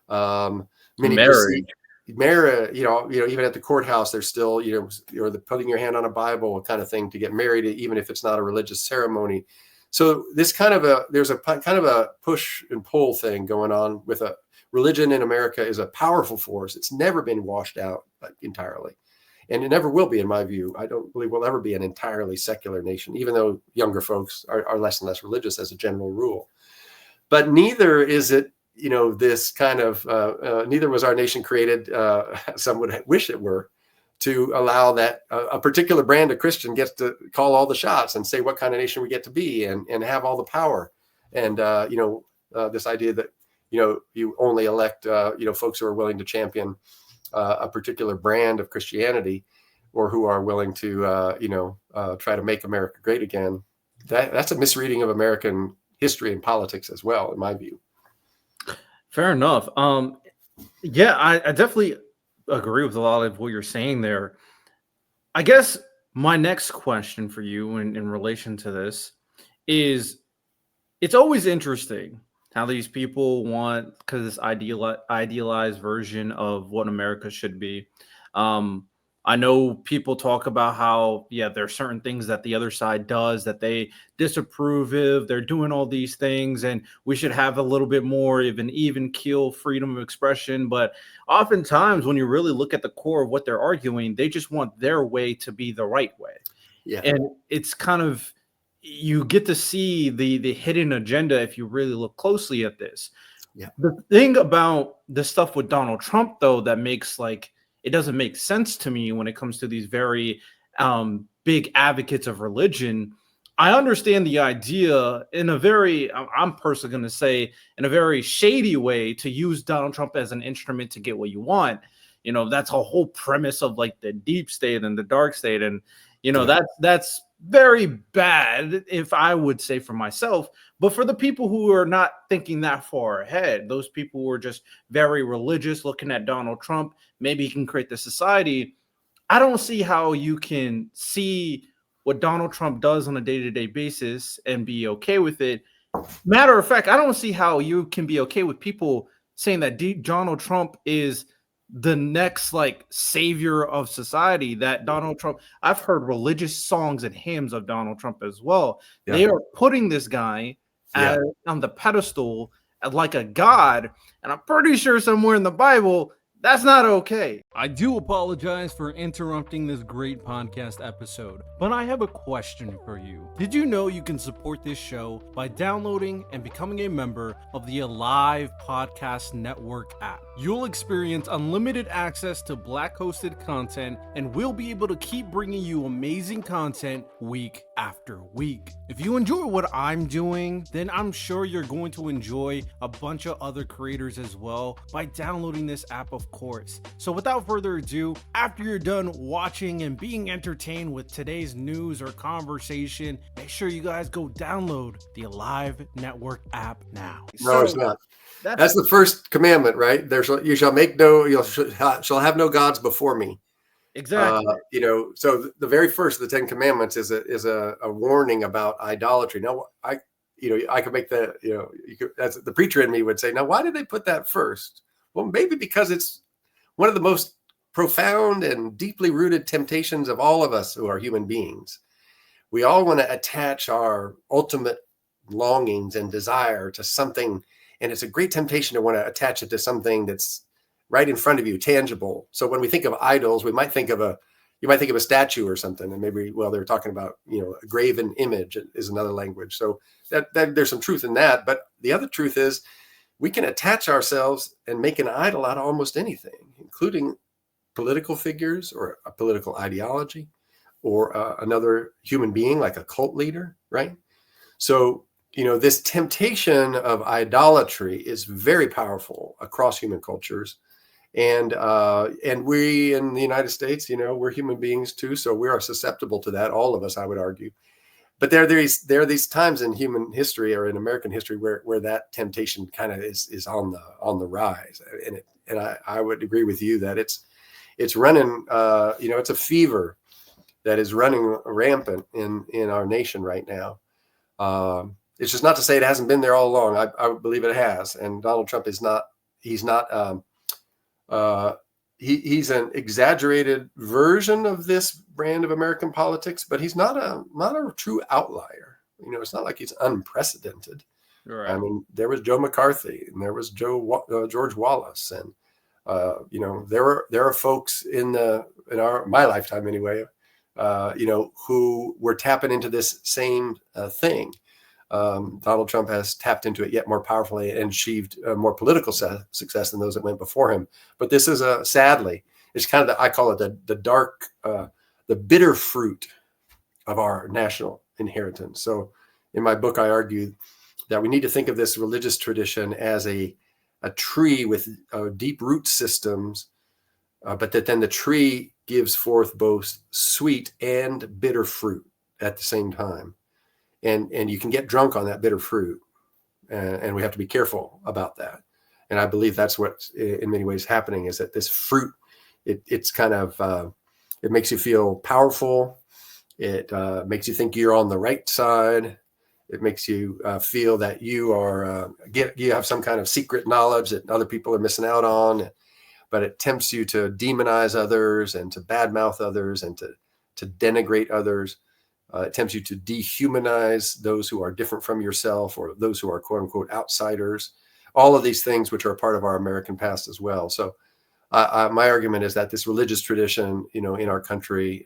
Marriage, even at the courthouse, there's still, the putting your hand on a Bible kind of thing to get married, even if it's not a religious ceremony. So this there's a kind of a push and pull thing going on with a religion in America is a powerful force. It's never been washed out entirely. And it never will be, in my view. I don't believe we'll ever be an entirely secular nation, even though younger folks are less and less religious as a general rule. But neither is it, this kind of, neither was our nation created, some would wish it were, to allow that a particular brand of Christian gets to call all the shots and say what kind of nation we get to be and have all the power. And, this idea that, you only elect, folks who are willing to champion a particular brand of Christianity, or who are willing to, try to make America great again. That's a misreading of American history and politics as well, in my view. Fair enough. Yeah, I definitely agree with a lot of what you're saying there. I guess my next question for you in relation to this is it's always interesting how these people want because this idealized version of what America should be. Um, I know people talk about how yeah, there are certain things that the other side does that they disapprove of. They're doing all these things, and we should have a little bit more of an even keel freedom of expression. But oftentimes, when you really look at the core of what they're arguing, they just want their way to be the right way, Yeah. and it's kind of you get to see the hidden agenda if you really look closely at this. Yeah. The thing about the stuff with Donald Trump though that makes like it doesn't make sense to me when it comes to these very big advocates of religion. I understand the idea in a very I'm personally going to say in a very shady way to use Donald Trump as an instrument to get what you want. That's a whole premise of like the deep state and the dark state, and Yeah. that's very bad if I would say for myself. But for the people who are not thinking that far ahead, those people who are just very religious, looking at Donald Trump, maybe he can create the society. I don't see how you can see what Donald Trump does on a day-to-day basis and be okay with it. Matter of fact, I don't see how you can be okay with people saying that Donald Trump is the next like savior of society. That Donald Trump, I've heard religious songs and hymns of Donald Trump as well. Yeah. They are putting this guy Yeah. as, on the pedestal as like a god, and I'm pretty sure somewhere in the Bible that's not okay. I do apologize for interrupting this great podcast episode, but I have a question for you. Did you know you can support this show by downloading and becoming a member of the Alive Podcast Network app? You'll experience unlimited access to Black hosted content, and we'll be able to keep bringing you amazing content week after week. If you enjoy what I'm doing, then I'm sure you're going to enjoy a bunch of other creators as well by downloading this app, of course. So without further ado, after you're done watching and being entertained with today's news or conversation, make sure you guys go download the Alive Network app now. No, it's not. That's the first commandment, right? You shall have no gods before me. Exactly. So the very first of the 10 commandments is a warning about idolatry. Now, I could make as the preacher in me would say, now, why did they put that first? Well, maybe because it's one of the most profound and deeply rooted temptations of all of us who are human beings. We all want to attach our ultimate longings and desire to something, and it's a great temptation to want to attach it to something that's right in front of you, tangible. So when we think of idols, you might think of a statue or something, and maybe, well, they're talking about, a graven image is another language. So that there's some truth in that. But the other truth is we can attach ourselves and make an idol out of almost anything, including political figures or a political ideology or another human being like a cult leader, right? So, this temptation of idolatry is very powerful across human cultures. And we in the United States, we're human beings too. So we are susceptible to that. All of us, I would argue. But there are these times in human history or in American history where that temptation kind of is on the rise. And I would agree with you that it's running, it's a fever that is running rampant in our nation right now. It's just not to say it hasn't been there all along. I believe it has. And Donald Trump he's an exaggerated version of this brand of American politics, but he's not a true outlier. It's not like he's unprecedented. Right. I mean, there was Joe McCarthy and there was George Wallace, and there are folks in my lifetime anyway, who were tapping into this same thing. Donald Trump has tapped into it yet more powerfully and achieved more political success than those that went before him. But this is sadly, it's kind of I call it the dark, the bitter fruit of our national inheritance. So in my book, I argue that we need to think of this religious tradition as a tree with deep root systems, but that then the tree gives forth both sweet and bitter fruit at the same time. And you can get drunk on that bitter fruit, and we have to be careful about that. And I believe that's what in many ways happening, is that this fruit, it's kind of, it makes you feel powerful. It makes you think you're on the right side. It makes you feel that you are, you have some kind of secret knowledge that other people are missing out on. But it tempts you to demonize others and to badmouth others and to denigrate others. It tempts you to dehumanize those who are different from yourself, or those who are quote unquote outsiders. All of these things, which are part of our American past as well. So my argument is that this religious tradition, in our country,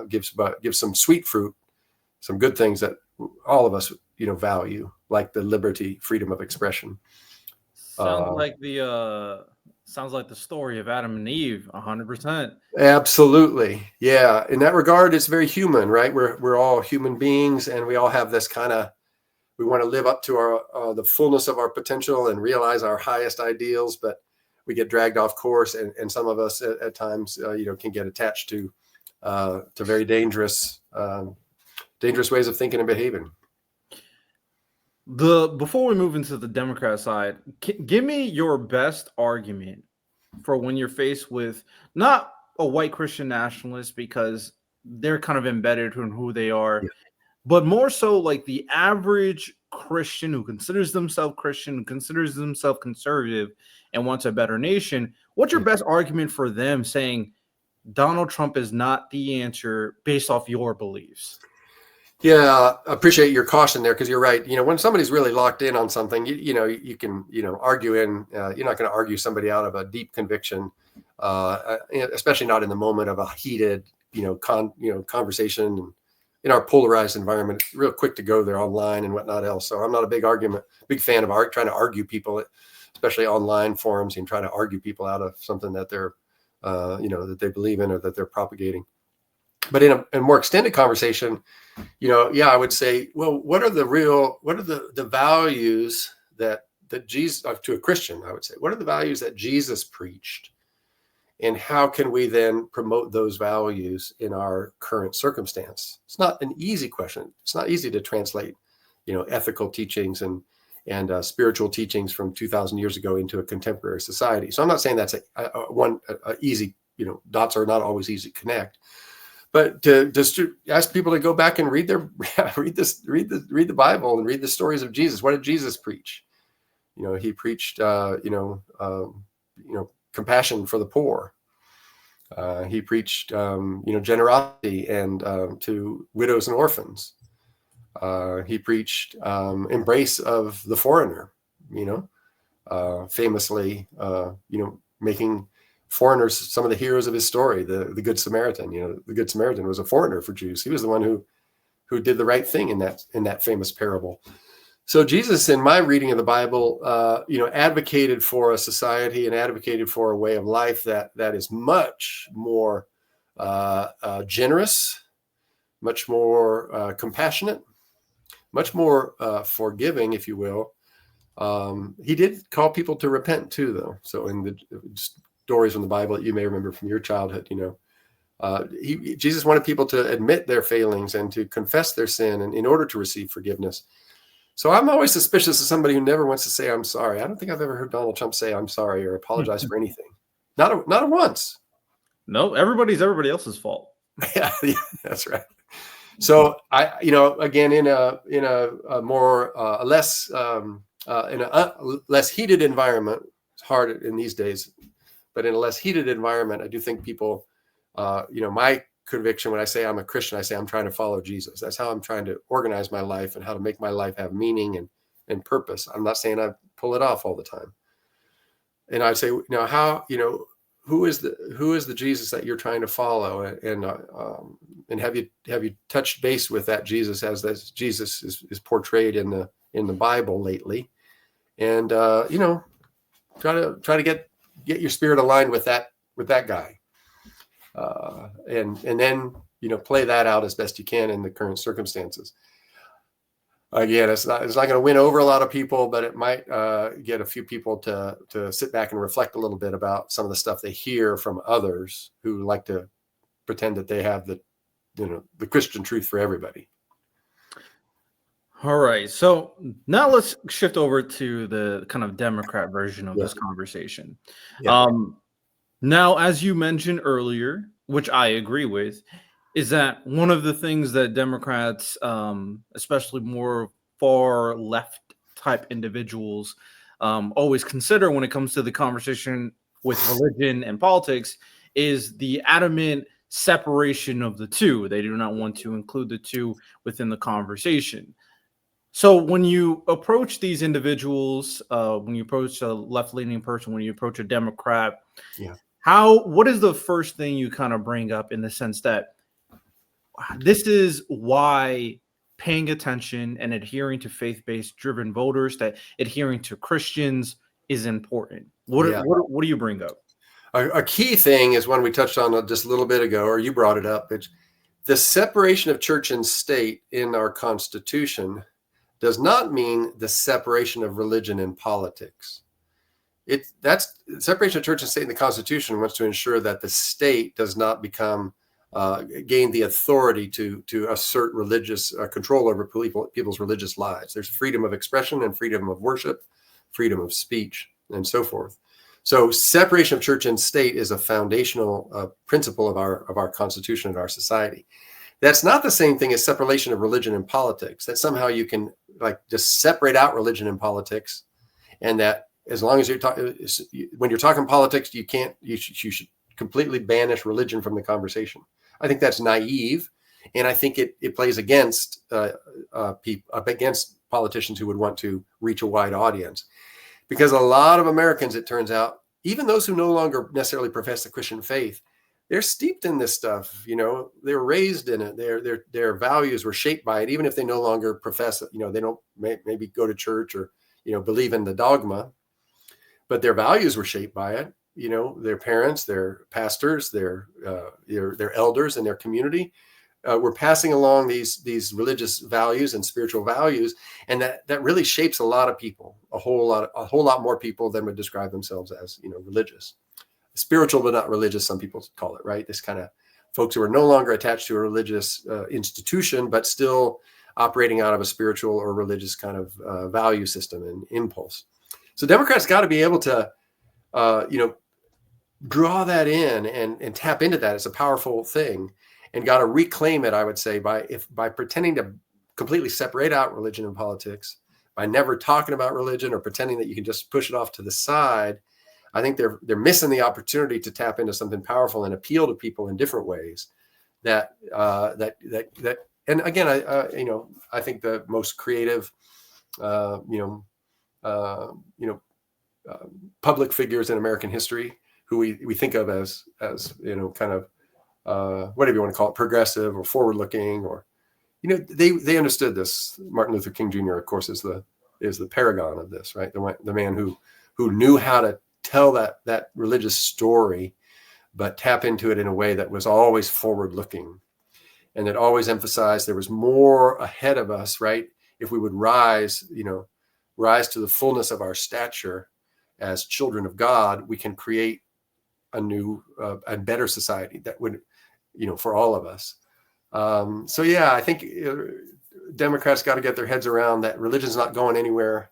gives some sweet fruit, some good things that all of us, value, like the liberty, freedom of expression. Sounds like the story of Adam and Eve, 100%. Absolutely. Yeah. In that regard, it's very human, right? We're all human beings, and we all have this kind of, we want to live up to our the fullness of our potential and realize our highest ideals, but we get dragged off course, and some of us at times, can get attached to very dangerous ways of thinking and behaving. Before we move into the Democrat side, give me your best argument for when you're faced with not a white Christian nationalist, because they're kind of embedded in who they are, Yeah. but more so like the average Christian who considers themselves Christian, who considers themselves conservative, and wants a better nation. What's your best argument for them saying Donald Trump is not the answer based off your beliefs? Yeah, I appreciate your caution there, because you're right. When somebody's really locked in on something, you can, argue in. You're not going to argue somebody out of a deep conviction, especially not in the moment of a heated, conversation. In our polarized environment, it's real quick to go there online and whatnot else. So I'm not a big fan of trying to argue people, especially online forums, and trying to argue people out of something that they're, that they believe in or that they're propagating. But in a more extended conversation, I would say, well, what are the values that Jesus, to a Christian, I would say, what are the values that Jesus preached? And how can we then promote those values in our current circumstance? It's not an easy question. It's not easy to translate, ethical teachings and spiritual teachings from 2,000 years ago into a contemporary society. So I'm not saying that's a easy, dots are not always easy to connect. But to ask people to go back and read the Bible and read the stories of Jesus. What did Jesus preach? He preached, compassion for the poor. He preached, generosity and to widows and orphans. He preached embrace of the foreigner. Famously, making foreigners some of the heroes of his story. The Good Samaritan. The Good Samaritan was a foreigner for Jews. He was the one who did the right thing in that famous parable. So Jesus, in my reading of the Bible, advocated for a society and advocated for a way of life that is much more generous, much more compassionate, much more forgiving, if you will. He did call people to repent too, though. So in the stories from the Bible that you may remember from your childhood, Jesus wanted people to admit their failings and to confess their sin, and in order to receive forgiveness. So I'm always suspicious of somebody who never wants to say, I'm sorry. I don't think I've ever heard Donald Trump say, I'm sorry, or apologize for anything. Not once. No, everybody else's fault. Yeah, that's right. So again, in a more, less heated environment, it's hard in these days, but in a less heated environment, I do think people, my conviction when I say I'm a Christian, I say I'm trying to follow Jesus. That's how I'm trying to organize my life and how to make my life have meaning and purpose. I'm not saying I pull it off all the time. And I'd say, who is the Jesus that you're trying to follow? And have you touched base with that Jesus as that Jesus is portrayed in the Bible lately? And try to get your spirit aligned with that guy. And then, play that out as best you can in the current circumstances. Again, it's not going to win over a lot of people, but it might get a few people to sit back and reflect a little bit about some of the stuff they hear from others who like to pretend that they have the Christian truth for everybody. All right. So now let's shift over to the kind of Democrat version of Yeah, this conversation. yeah, Um, Now, as you mentioned earlier, which I agree with, is that one of the things that Democrats, especially more far left type individuals, always consider when it comes to the conversation with religion and politics is the adamant separation of the two. They do not want to include the two within the conversation. So when you approach these individuals, when you approach a left-leaning person, when you approach a Democrat, yeah, what is the first thing you kind of bring up in the sense that this is why paying attention and adhering to faith-based driven voters, that adhering to Christians is important? yeah. What do you bring up? A key thing is one we touched on just a little bit ago, or you brought it up. It's the separation of church and state in our Constitution does not mean the separation of religion and politics. That's separation of church and state in the Constitution wants to ensure that the state does not become gain the authority to assert religious control over people's religious lives. There's freedom of expression and freedom of worship, freedom of speech, and so forth. So separation of church and state is a foundational principle of our Constitution and our society. That's not the same thing as separation of religion and politics. That somehow you can like just separate out religion and politics, and that as long as you're talking, when you're talking politics, you should completely banish religion from the conversation. I think that's naive, and I think it plays against against politicians who would want to reach a wide audience, because a lot of Americans, it turns out, even those who no longer necessarily profess the Christian faith, they're steeped in this stuff. You know, they were raised in it. Their values were shaped by it, even if they no longer profess it. You know, they don't maybe go to church or believe in the dogma, but their values were shaped by it. You know, their parents, their pastors, their elders in their community were passing along these religious values and spiritual values, and that really shapes a lot of people, a whole lot more people than would describe themselves as religious, spiritual but not religious. Some people call it, right? This kind of folks who are no longer attached to a religious institution, but still operating out of a spiritual or religious kind of value system and impulse. So Democrats got to be able to, draw that in and tap into that. It's a powerful thing, and got to reclaim it. I would say by pretending to completely separate out religion and politics, by never talking about religion or pretending that you can just push it off to the side. I think they're missing the opportunity to tap into something powerful and appeal to people in different ways. That and again, I think the most creative, public figures in American history who we think of as kind of whatever you want to call it, progressive or forward looking, or they understood this. Martin Luther King Jr., of course, is the paragon of this, right? The man who knew how to tell that religious story, but tap into it in a way that was always forward looking, and that always emphasized there was more ahead of us, right? If we would rise to the fullness of our stature as children of God, we can create a new and better society that would, for all of us. So yeah, I think Democrats got to get their heads around that religion's not going anywhere,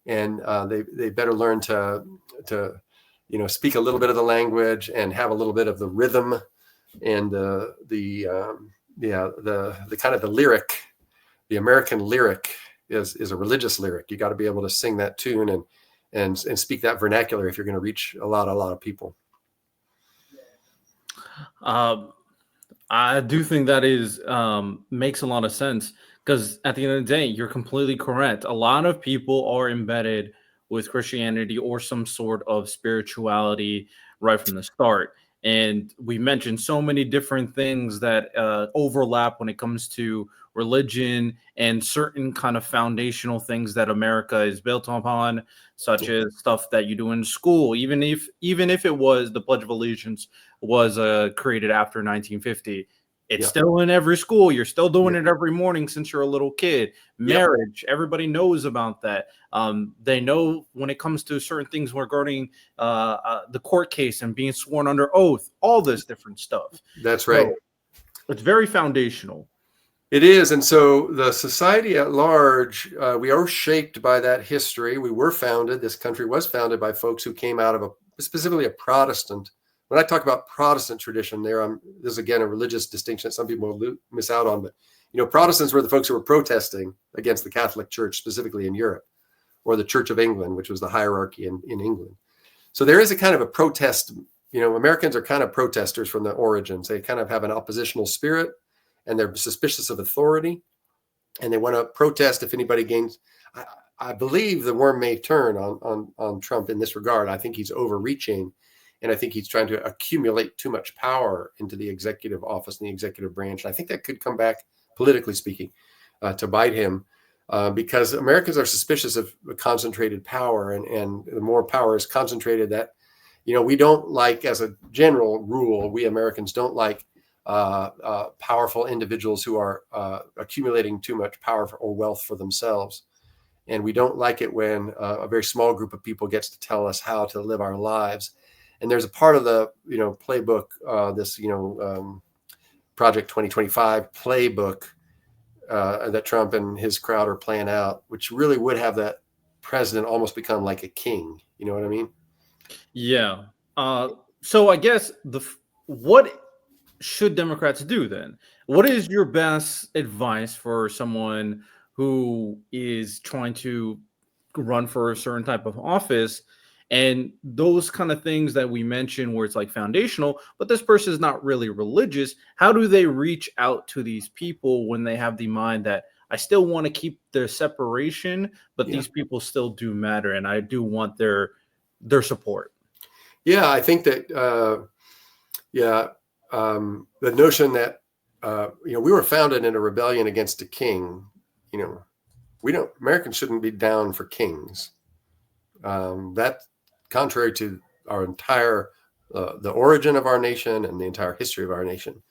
and they better learn to speak a little bit of the language and have a little bit of the rhythm and the kind of the lyric. The American lyric is a religious lyric. You got to be able to sing that tune and speak that vernacular if you're going to reach a lot of people. I do think that is makes a lot of sense, because at the end of the day, you're completely correct. A lot of people are embedded with Christianity or some sort of spirituality right from the start. And we mentioned so many different things that overlap when it comes to religion and certain kind of foundational things that America is built upon, such as stuff that you do in school. Even if it was the Pledge of Allegiance was created after 1950, it's still in every school. You're still doing it every morning since you're a little kid. Marriage, everybody knows about that. They know when it comes to certain things regarding the court case and being sworn under oath, all this different stuff. That's right. So it's very foundational. It is. And so the society at large, we are shaped by that history. This country was founded by folks who came out of specifically a Protestant. When I talk about Protestant tradition there, this is again a religious distinction that some people miss out on. But, Protestants were the folks who were protesting against the Catholic Church, specifically in Europe, or the Church of England, which was the hierarchy in England. So there is a kind of a protest. Americans are kind of protesters from the origins. They kind of have an oppositional spirit, and they're suspicious of authority, and they want to protest if anybody gains. I believe the worm may turn on Trump in this regard. I think he's overreaching, and I think he's trying to accumulate too much power into the executive office and the executive branch. And I think that could come back, politically speaking, to bite him, because Americans are suspicious of concentrated power, and the more power is concentrated, that we don't like, as a general rule, we Americans don't like powerful individuals who are accumulating too much power or wealth for themselves. And we don't like it when a very small group of people gets to tell us how to live our lives. And there's a part of the playbook, this Project 2025 playbook that Trump and his crowd are playing out, which really would have that president almost become like a king. You know what I mean? Yeah. So I guess what should Democrats do then? What is your best advice for someone who is trying to run for a certain type of office, and those kind of things that we mentioned where it's like foundational, but this person is not really religious? How do they reach out to these people when they have the mind that I still want to keep their separation, but these people still do matter, and I do want their support? Yeah, I think that the notion that we were founded in a rebellion against a king. Americans shouldn't be down for kings. That's contrary to our entire the origin of our nation and the entire history of our nation.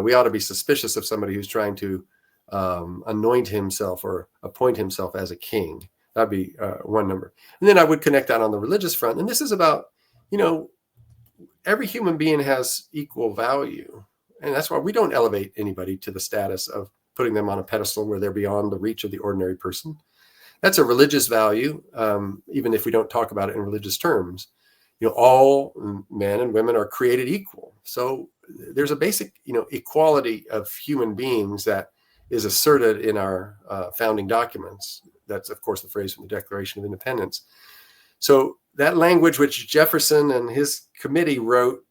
We ought to be suspicious of somebody who's trying to anoint himself or appoint himself as a king. That'd be one number. And then I would connect that on the religious front. And this is about, every human being has equal value. And that's why we don't elevate anybody to the status of putting them on a pedestal where they're beyond the reach of the ordinary person. That's a religious value, even if we don't talk about it in religious terms. All men and women are created equal. So there's a basic, equality of human beings that is asserted in our founding documents. That's, of course, the phrase from the Declaration of Independence. So that language which Jefferson and his committee wrote,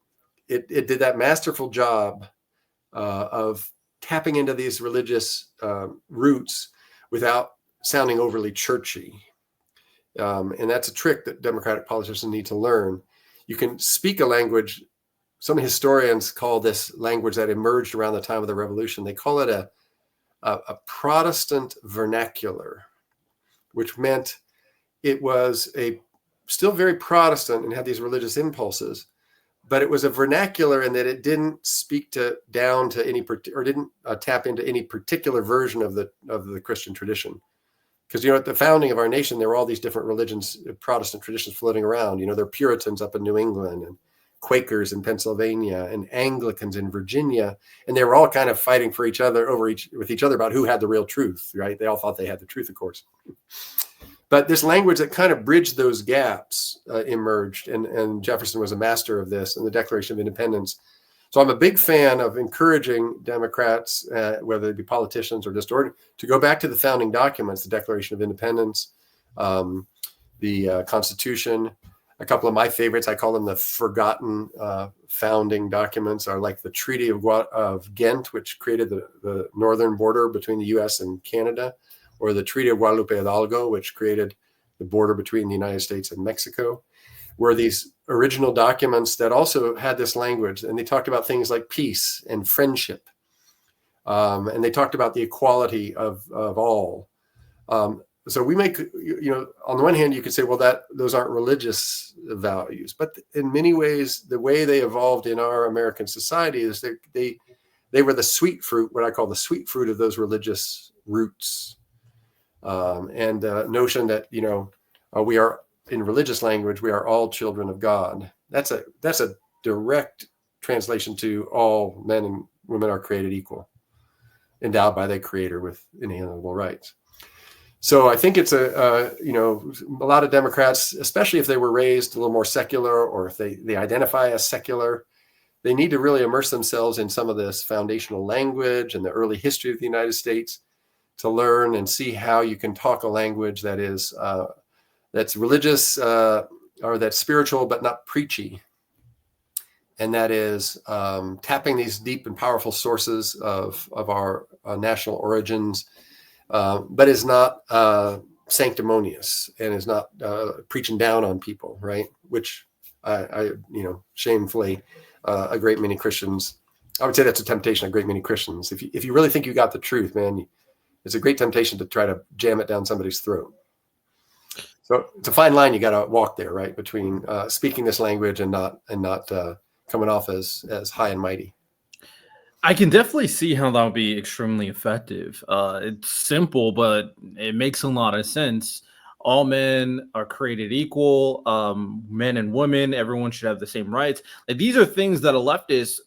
it did that masterful job of tapping into these religious roots without sounding overly churchy. And that's a trick that Democratic politicians need to learn. You can speak a language. Some historians call this language that emerged around the time of the Revolution. They call it a Protestant vernacular, which meant it was still very Protestant and had these religious impulses, but it was a vernacular in that it didn't speak down to any or didn't tap into any particular version of the Christian tradition. Because at the founding of our nation, there were all these different religions, Protestant traditions floating around. There are Puritans up in New England, and Quakers in Pennsylvania, and Anglicans in Virginia, and they were all kind of fighting for each other with each other about who had the real truth. Right? They all thought they had the truth, of course. But this language that kind of bridged those gaps emerged, and Jefferson was a master of this in the Declaration of Independence. So I'm a big fan of encouraging Democrats, whether they be politicians or just to go back to the founding documents, the Declaration of Independence, the Constitution. A couple of my favorites, I call them the forgotten founding documents, are like the Treaty of Ghent, which created the northern border between the U.S. and Canada, or the Treaty of Guadalupe Hidalgo, which created the border between the United States and Mexico, were these original documents that also had this language. And they talked about things like peace and friendship. And they talked about the equality of all. So we make, on the one hand, you could say, well, those aren't religious values. But in many ways, the way they evolved in our American society is they were the sweet fruit, what I call the sweet fruit of those religious roots. And the notion that, we are, in religious language, we are all children of God. That's a direct translation to all men and women are created equal. endowed by their creator with inalienable rights. So I think it's a lot of Democrats, especially if they were raised a little more secular, or if they identify as secular, they need to really immerse themselves in some of this foundational language and the early history of the United States to learn and see how you can talk a language that is that's religious or that's spiritual but not preachy, and that is tapping these deep and powerful sources of our national origins, but is not sanctimonious and is not preaching down on people, right? Which I shamefully, a great many Christians, I would say that's a temptation of a great many Christians. If you really think you got the truth, man, it's a great temptation to try to jam it down somebody's throat. So it's a fine line you got to walk there, right, between speaking this language and not coming off as high and mighty. I can definitely see how that would be extremely effective. It's simple, but it makes a lot of sense. All men are created equal. Men and women, everyone should have the same rights. Like, these are things that a leftist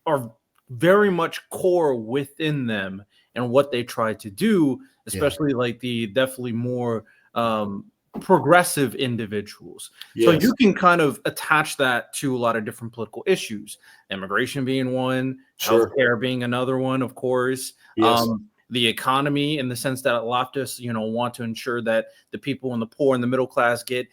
are very much core within them and what they try to do, especially like the definitely more progressive individuals. Yes. So you can kind of attach that to a lot of different political issues, immigration being one, Sure. healthcare being another one, of course. Yes. The economy, in the sense that leftists, want to ensure that the people and the poor and the middle class get,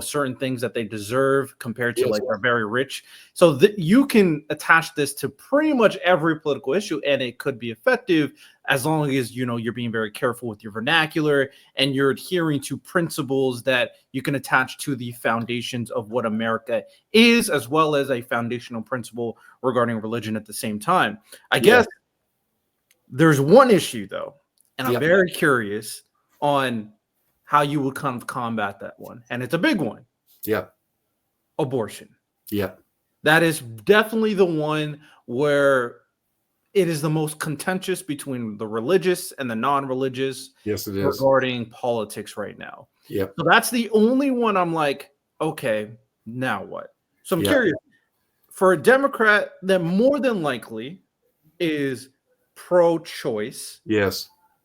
certain things that they deserve compared to Yes. like our very rich. So that you can attach this to pretty much every political issue, and it could be effective as long as you're being very careful with your vernacular and you're adhering to principles that you can attach to the foundations of what America is, as well as a foundational principle regarding religion at the same time. I guess there's one issue though, and I'm very curious on how you would kind of combat that one, and it's a big one. Abortion. That is definitely the one where it is the most contentious between the religious and the non-religious. Yes, it is. Regarding politics right now. So that's the only one I'm like, okay, now what? So I'm curious, for a Democrat that more than likely is pro-choice,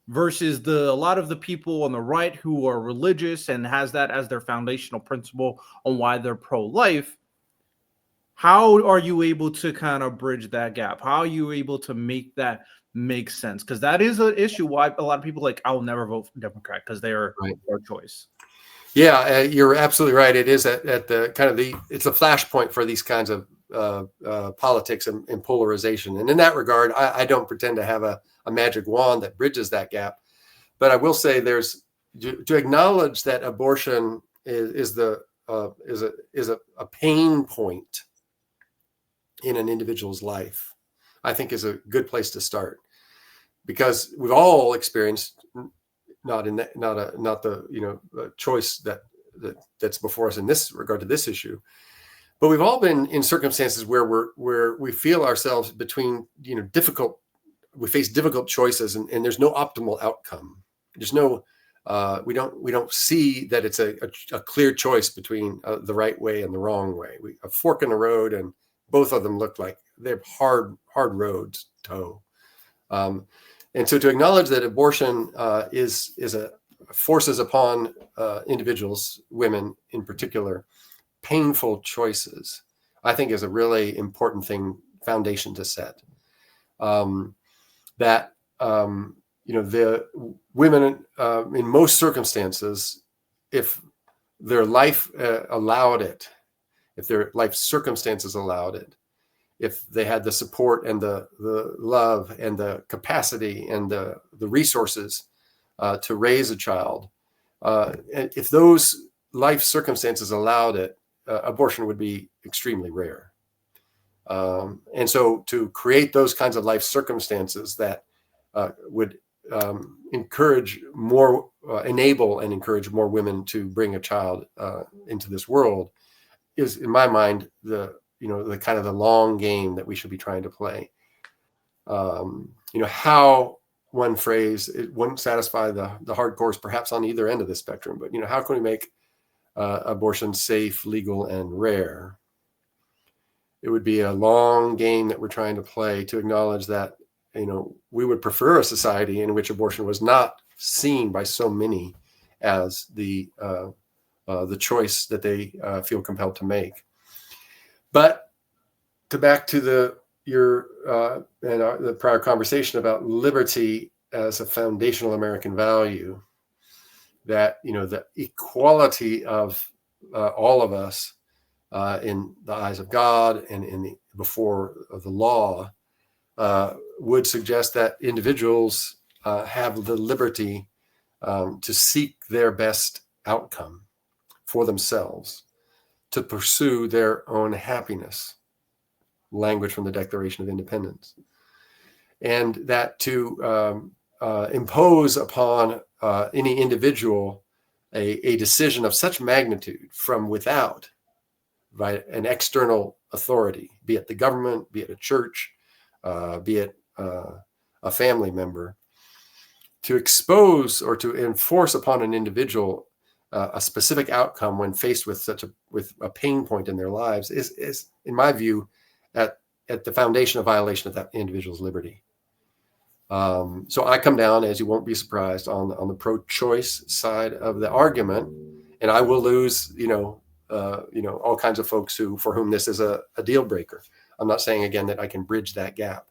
versus a lot of the people on the right who are religious and has that as their foundational principle on why they're pro-life, how are you able to kind of bridge that gap? How are you able to make that make sense? Because that is an issue why a lot of people like, I'll never vote for Democrat because they are pro-choice. You're absolutely right. It is at the kind of it's a flashpoint for these kinds of politics and polarization. And in that regard, I don't pretend to have a magic wand that bridges that gap. But I will say there's to acknowledge that abortion is a pain point in an individual's life, I think is a good place to start, because we've all experienced not the choice that's before us in this regard to this issue, but we've all been in circumstances where we feel ourselves between we face difficult choices and there's no optimal outcome. There's no we don't see that it's a clear choice between the right way and the wrong way. A fork in the road, and both of them look like they're hard roads to toe. And so to acknowledge that abortion forces upon individuals, women in particular, painful choices, I think is a really important foundation to set. The women in most circumstances, if their life allowed it, if their life circumstances allowed it, if they had the support and the love and the capacity and the resources to raise a child, and if those life circumstances allowed it, abortion would be extremely rare. And so to create those kinds of life circumstances that would enable and encourage more women to bring a child into this world is, in my mind, the kind of the long game that we should be trying to play. How one phrase, it wouldn't satisfy the hardcores perhaps on either end of the spectrum, but how can we make abortion safe, legal, and rare? It would be a long game that we're trying to play to acknowledge that we would prefer a society in which abortion was not seen by so many as the choice that they feel compelled to make. But back to the prior conversation about liberty as a foundational American value, that the equality of all of us in the eyes of God and before the law would suggest that individuals have the liberty to seek their best outcome for themselves, to pursue their own happiness. Language from the Declaration of Independence. And that to impose upon any individual a decision of such magnitude from without, right, an external authority, be it the government, be it a church, be it a family member, to expose or to enforce upon an individual a specific outcome when faced with a pain point in their lives is in my view at the foundation of violation of that individual's liberty. So I come down, as you won't be surprised, on the pro-choice side of the argument, and I will lose all kinds of folks for whom this is a deal breaker. I'm not saying again that I can bridge that gap,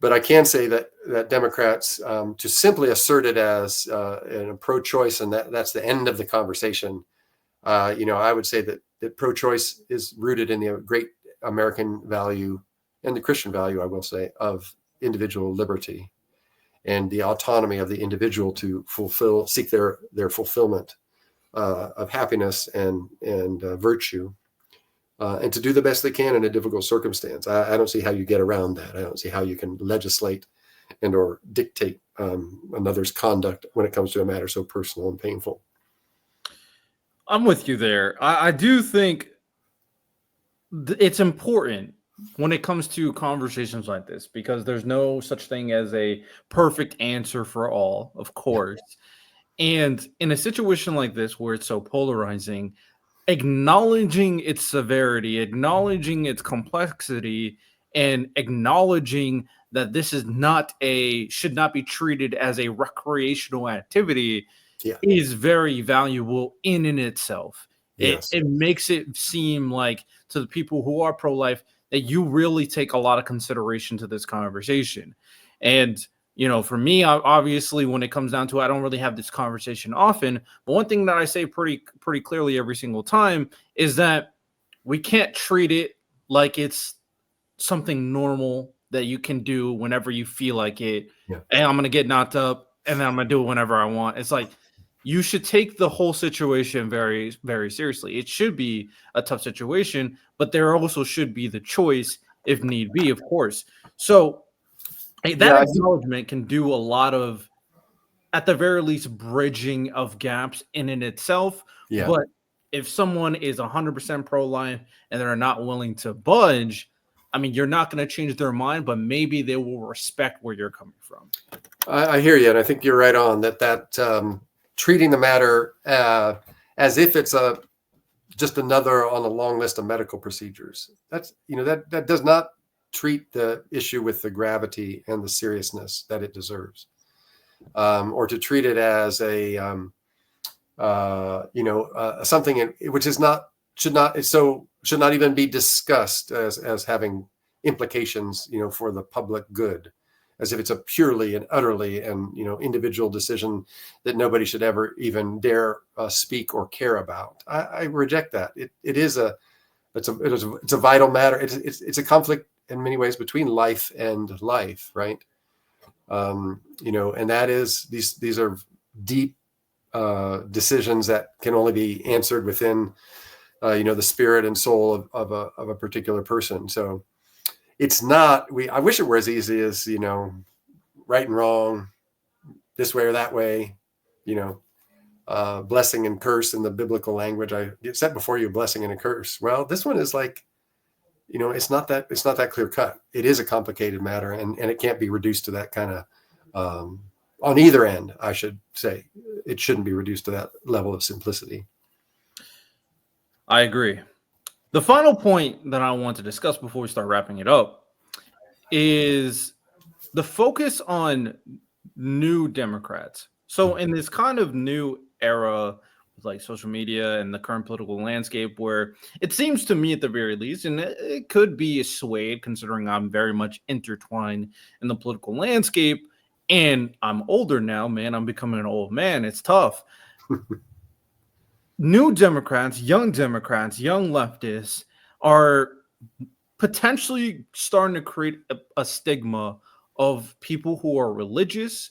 but I can say that Democrats, to simply assert it as a pro-choice and that's the end of the conversation, I would say that pro-choice is rooted in the great American value and the Christian value, I will say, of individual liberty and the autonomy of the individual to seek their fulfillment of happiness and virtue, and to do the best they can in a difficult circumstance. I don't see how you get around that. I don't see how you can legislate and or dictate another's conduct when it comes to a matter so personal and painful. I'm with you there. I do think it's important when it comes to conversations like this, because there's no such thing as a perfect answer for all, of course. And in a situation like this where it's so polarizing, acknowledging its severity, acknowledging its complexity, and acknowledging that this is should not be treated as a recreational activity is very valuable in itself. Yes. It makes it seem like, to the people who are pro-life, that you really take a lot of consideration to this conversation. And for me, obviously, when it comes down to it, I don't really have this conversation often. But one thing that I say pretty clearly every single time is that we can't treat it like it's something normal that you can do whenever you feel like it. Yeah. And I'm going to get knocked up and then I'm going to do it whenever I want. It's like, you should take the whole situation very, very seriously. It should be a tough situation, but there also should be the choice if need be, of course. So that acknowledgement can do a lot of, at the very least, bridging of gaps in itself. Yeah. But if someone is 100% pro-life and they're not willing to budge, I mean, you're not going to change their mind, but maybe they will respect where you're coming from. I hear you, and I think you're right on that treating the matter as if it's just another on a long list of medical procedures. That's that does not treat the issue with the gravity and the seriousness that it deserves, or to treat it as something which should not even be discussed as having implications for the public good, as if it's a purely and utterly and individual decision that nobody should ever even dare speak or care about. I reject that. It's a vital matter. It's a conflict in many ways between life and life, right? And that is these are deep decisions that can only be answered within the spirit and soul of a particular person. So it's not. I wish it were as easy as right and wrong, this way or that way, blessing and curse in the biblical language. I set before you a blessing and a curse. Well, this one is like, it's not that clear cut. It is a complicated matter, and it can't be reduced to that kind of, on either end, I should say. It shouldn't be reduced to that level of simplicity. I agree. The final point that I want to discuss before we start wrapping it up is the focus on new Democrats. So in this kind of new era with like social media and the current political landscape, where it seems to me at the very least, and it could be swayed considering I'm very much intertwined in the political landscape, and I'm older now, man. I'm becoming an old man. It's tough. New Democrats, young Democrats, young leftists are potentially starting to create a stigma of people who are religious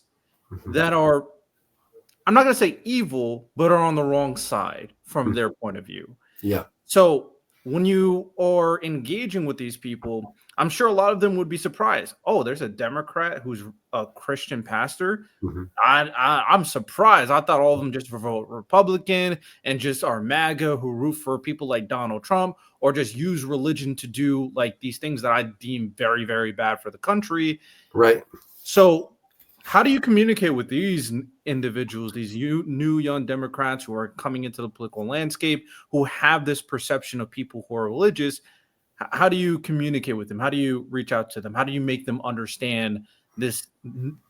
that are, I'm not going to say evil, but are on the wrong side from their point of view. Yeah. So when you are engaging with these people, I'm sure a lot of them would be surprised. Oh, there's a Democrat who's a Christian pastor. Mm-hmm. I'm surprised. I thought all of them just vote Republican and just are MAGA who root for people like Donald Trump or just use religion to do like these things that I deem very, very bad for the country. Right. So how do you communicate with these individuals, these new young Democrats who are coming into the political landscape, who have this perception of people who are religious? How do you communicate with them? How do you reach out to them? How do you make them understand this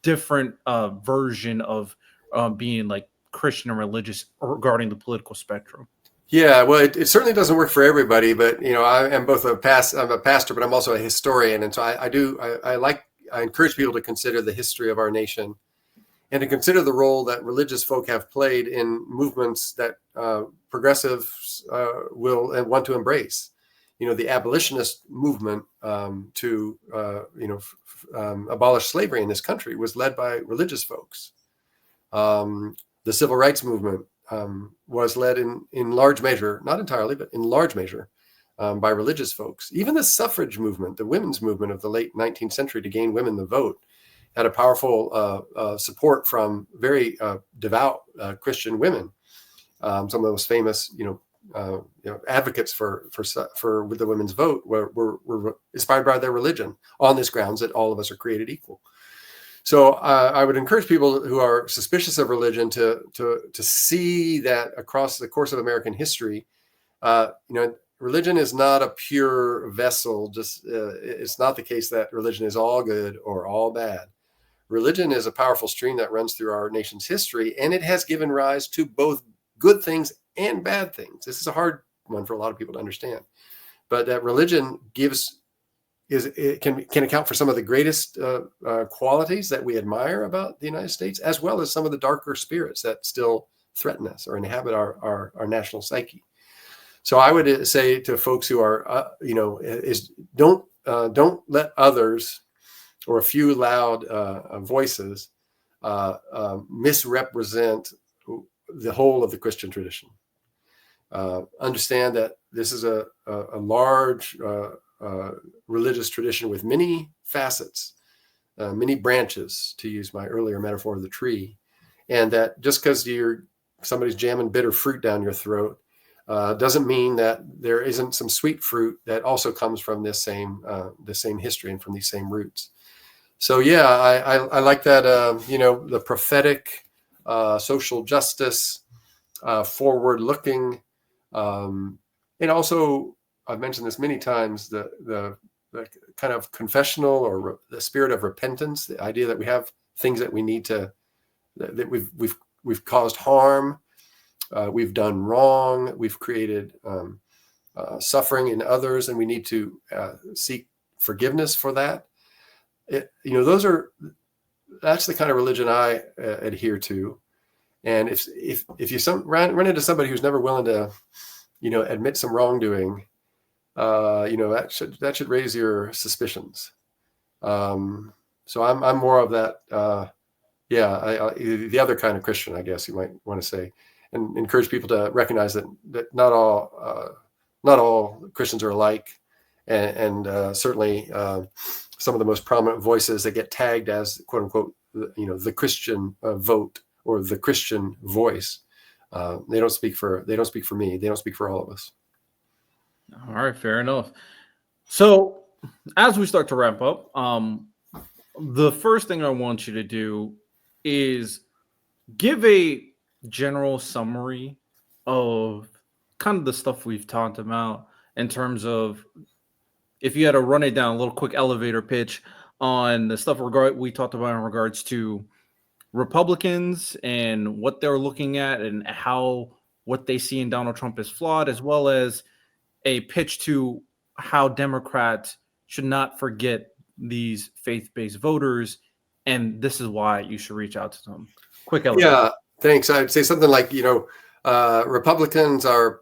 different version of being like Christian and religious regarding the political spectrum? Yeah, well, it certainly doesn't work for everybody, but I am both I'm a pastor, but I'm also a historian, and so I encourage people to consider the history of our nation and to consider the role that religious folk have played in movements that progressives will and want to embrace. The abolitionist movement to abolish slavery in this country was led by religious folks. The civil rights movement was led in large measure, not entirely, but in large measure, by religious folks. Even the suffrage movement, the women's movement of the late 19th century to gain women the vote, had a powerful support from very devout Christian women. Some of the most famous, advocates for with the women's vote were inspired by their religion on this grounds that all of us are created equal. So I would encourage people who are suspicious of religion to see that across the course of American history, religion is not a pure vessel. It's not the case that religion is all good or all bad. Religion is a powerful stream that runs through our nation's history, and it has given rise to both good things and bad things. This is a hard one for a lot of people to understand, but that religion can account for some of the greatest qualities that we admire about the United States, as well as some of the darker spirits that still threaten us or inhabit our national psyche. So I would say to folks who are, don't let others or a few loud voices misrepresent the whole of the Christian tradition. Understand that this is a large religious tradition with many facets, many branches, to use my earlier metaphor of the tree, and that just because somebody's jamming bitter fruit down your throat doesn't mean that there isn't some sweet fruit that also comes from the same history and from these same roots. So yeah, I like that the prophetic, social justice, forward-looking, and also I've mentioned this many times, the kind of confessional or the spirit of repentance, the idea that we have things that we need to, that we've caused harm, we've done wrong, we've created suffering in others, and we need to seek forgiveness for that. That's the kind of religion I adhere to. And if you run into somebody who's never willing to, admit some wrongdoing, that should raise your suspicions. So I'm more of that. The other kind of Christian, I guess you might want to say, and encourage people to recognize that not all Christians are alike, and certainly some of the most prominent voices that get tagged as quote unquote, the Christian vote or the Christian voice. They don't speak for me. They don't speak for all of us. All right, fair enough. So as we start to wrap up, the first thing I want you to do is give a general summary of kind of the stuff we've talked about in terms of, if you had to run it down, a little quick elevator pitch, on the stuff we talked about in regards to Republicans and what they're looking at and how what they see in Donald Trump is flawed, as well as a pitch to how Democrats should not forget these faith-based voters, and this is why you should reach out to them. Quick elevator. Yeah, thanks. I'd say something like, Republicans are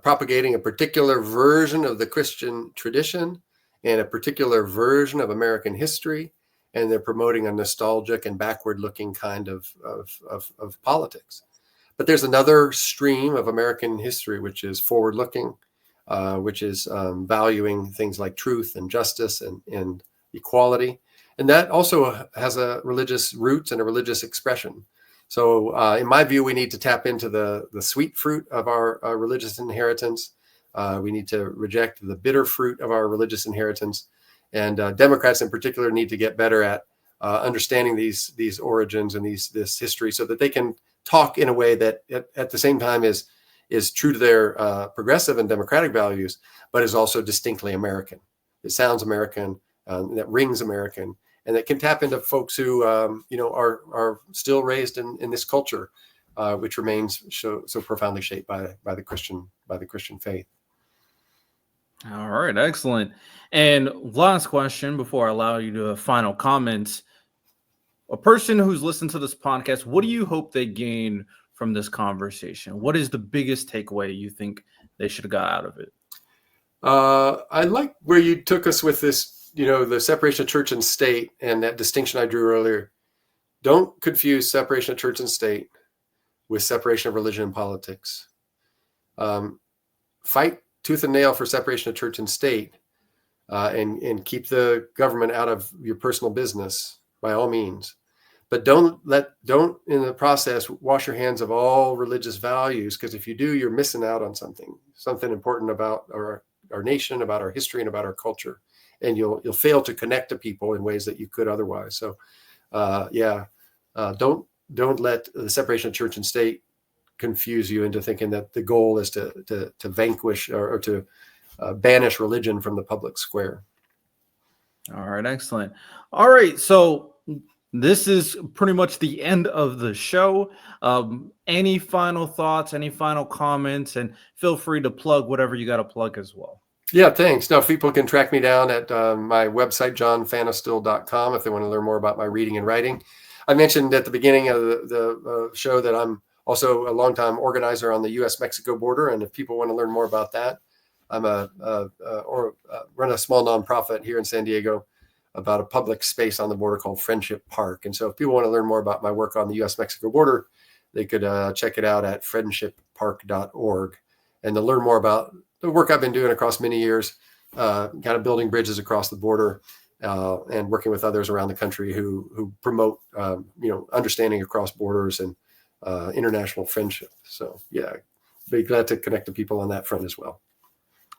propagating a particular version of the Christian tradition and a particular version of American history, and they're promoting a nostalgic and backward-looking kind of politics. But there's another stream of American history which is forward-looking, which is valuing things like truth and justice and equality. And that also has a religious roots and a religious expression. So in my view, we need to tap into the sweet fruit of our religious inheritance. We need to reject the bitter fruit of our religious inheritance. And Democrats in particular need to get better at understanding these origins and this history so that they can talk in a way that at the same time is true to their progressive and democratic values, but is also distinctly American. It sounds American, that rings American, and that can tap into folks who are still raised in this culture, which remains so profoundly shaped by the Christian faith. All right, excellent. And last question before I allow you to final comments. A person who's listened to this podcast, what do you hope they gain from this conversation? What is the biggest takeaway you think they should have got out of it? I like where you took us with this, the separation of church and state and that distinction I drew earlier. Don't confuse separation of church and state with separation of religion and politics. Fight tooth and nail for separation of church and state, and keep the government out of your personal business by all means. But don't in the process wash your hands of all religious values, because if you do, you're missing out on something important about our nation, about our history, and about our culture, and you'll fail to connect to people in ways that you could otherwise. So, don't let the separation of church and state confuse you into thinking that the goal is to vanquish or to banish religion from the public square. All right, excellent. All right, so this is pretty much the end of the show. Any final thoughts, any final comments, and feel free to plug whatever you got to plug as well. Yeah, thanks. Now, people can track me down at my website, johnfanestil.com, if they want to learn more about my reading and writing. I mentioned at the beginning of the show that I'm also a longtime organizer on the U.S.-Mexico border, and if people want to learn more about that, I'm run a small nonprofit here in San Diego about a public space on the border called Friendship Park. And so if people want to learn more about my work on the U.S.-Mexico border, they could check it out at friendshippark.org. And to learn more about the work I've been doing across many years, kind of building bridges across the border and working with others around the country who promote, understanding across borders and international friendship. So, yeah, be glad to connect to people on that front as well.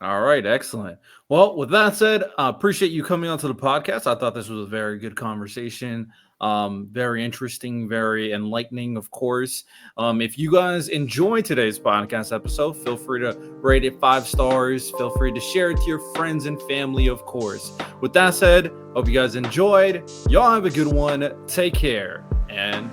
All right, excellent. Well, with that said, I appreciate you coming onto the podcast. I thought this was a very good conversation. Very interesting, very enlightening, of course. If you guys enjoyed today's podcast episode, feel free to rate it 5 stars. Feel free to share it to your friends and family, of course. With that said, hope you guys enjoyed. Y'all have a good one. Take care and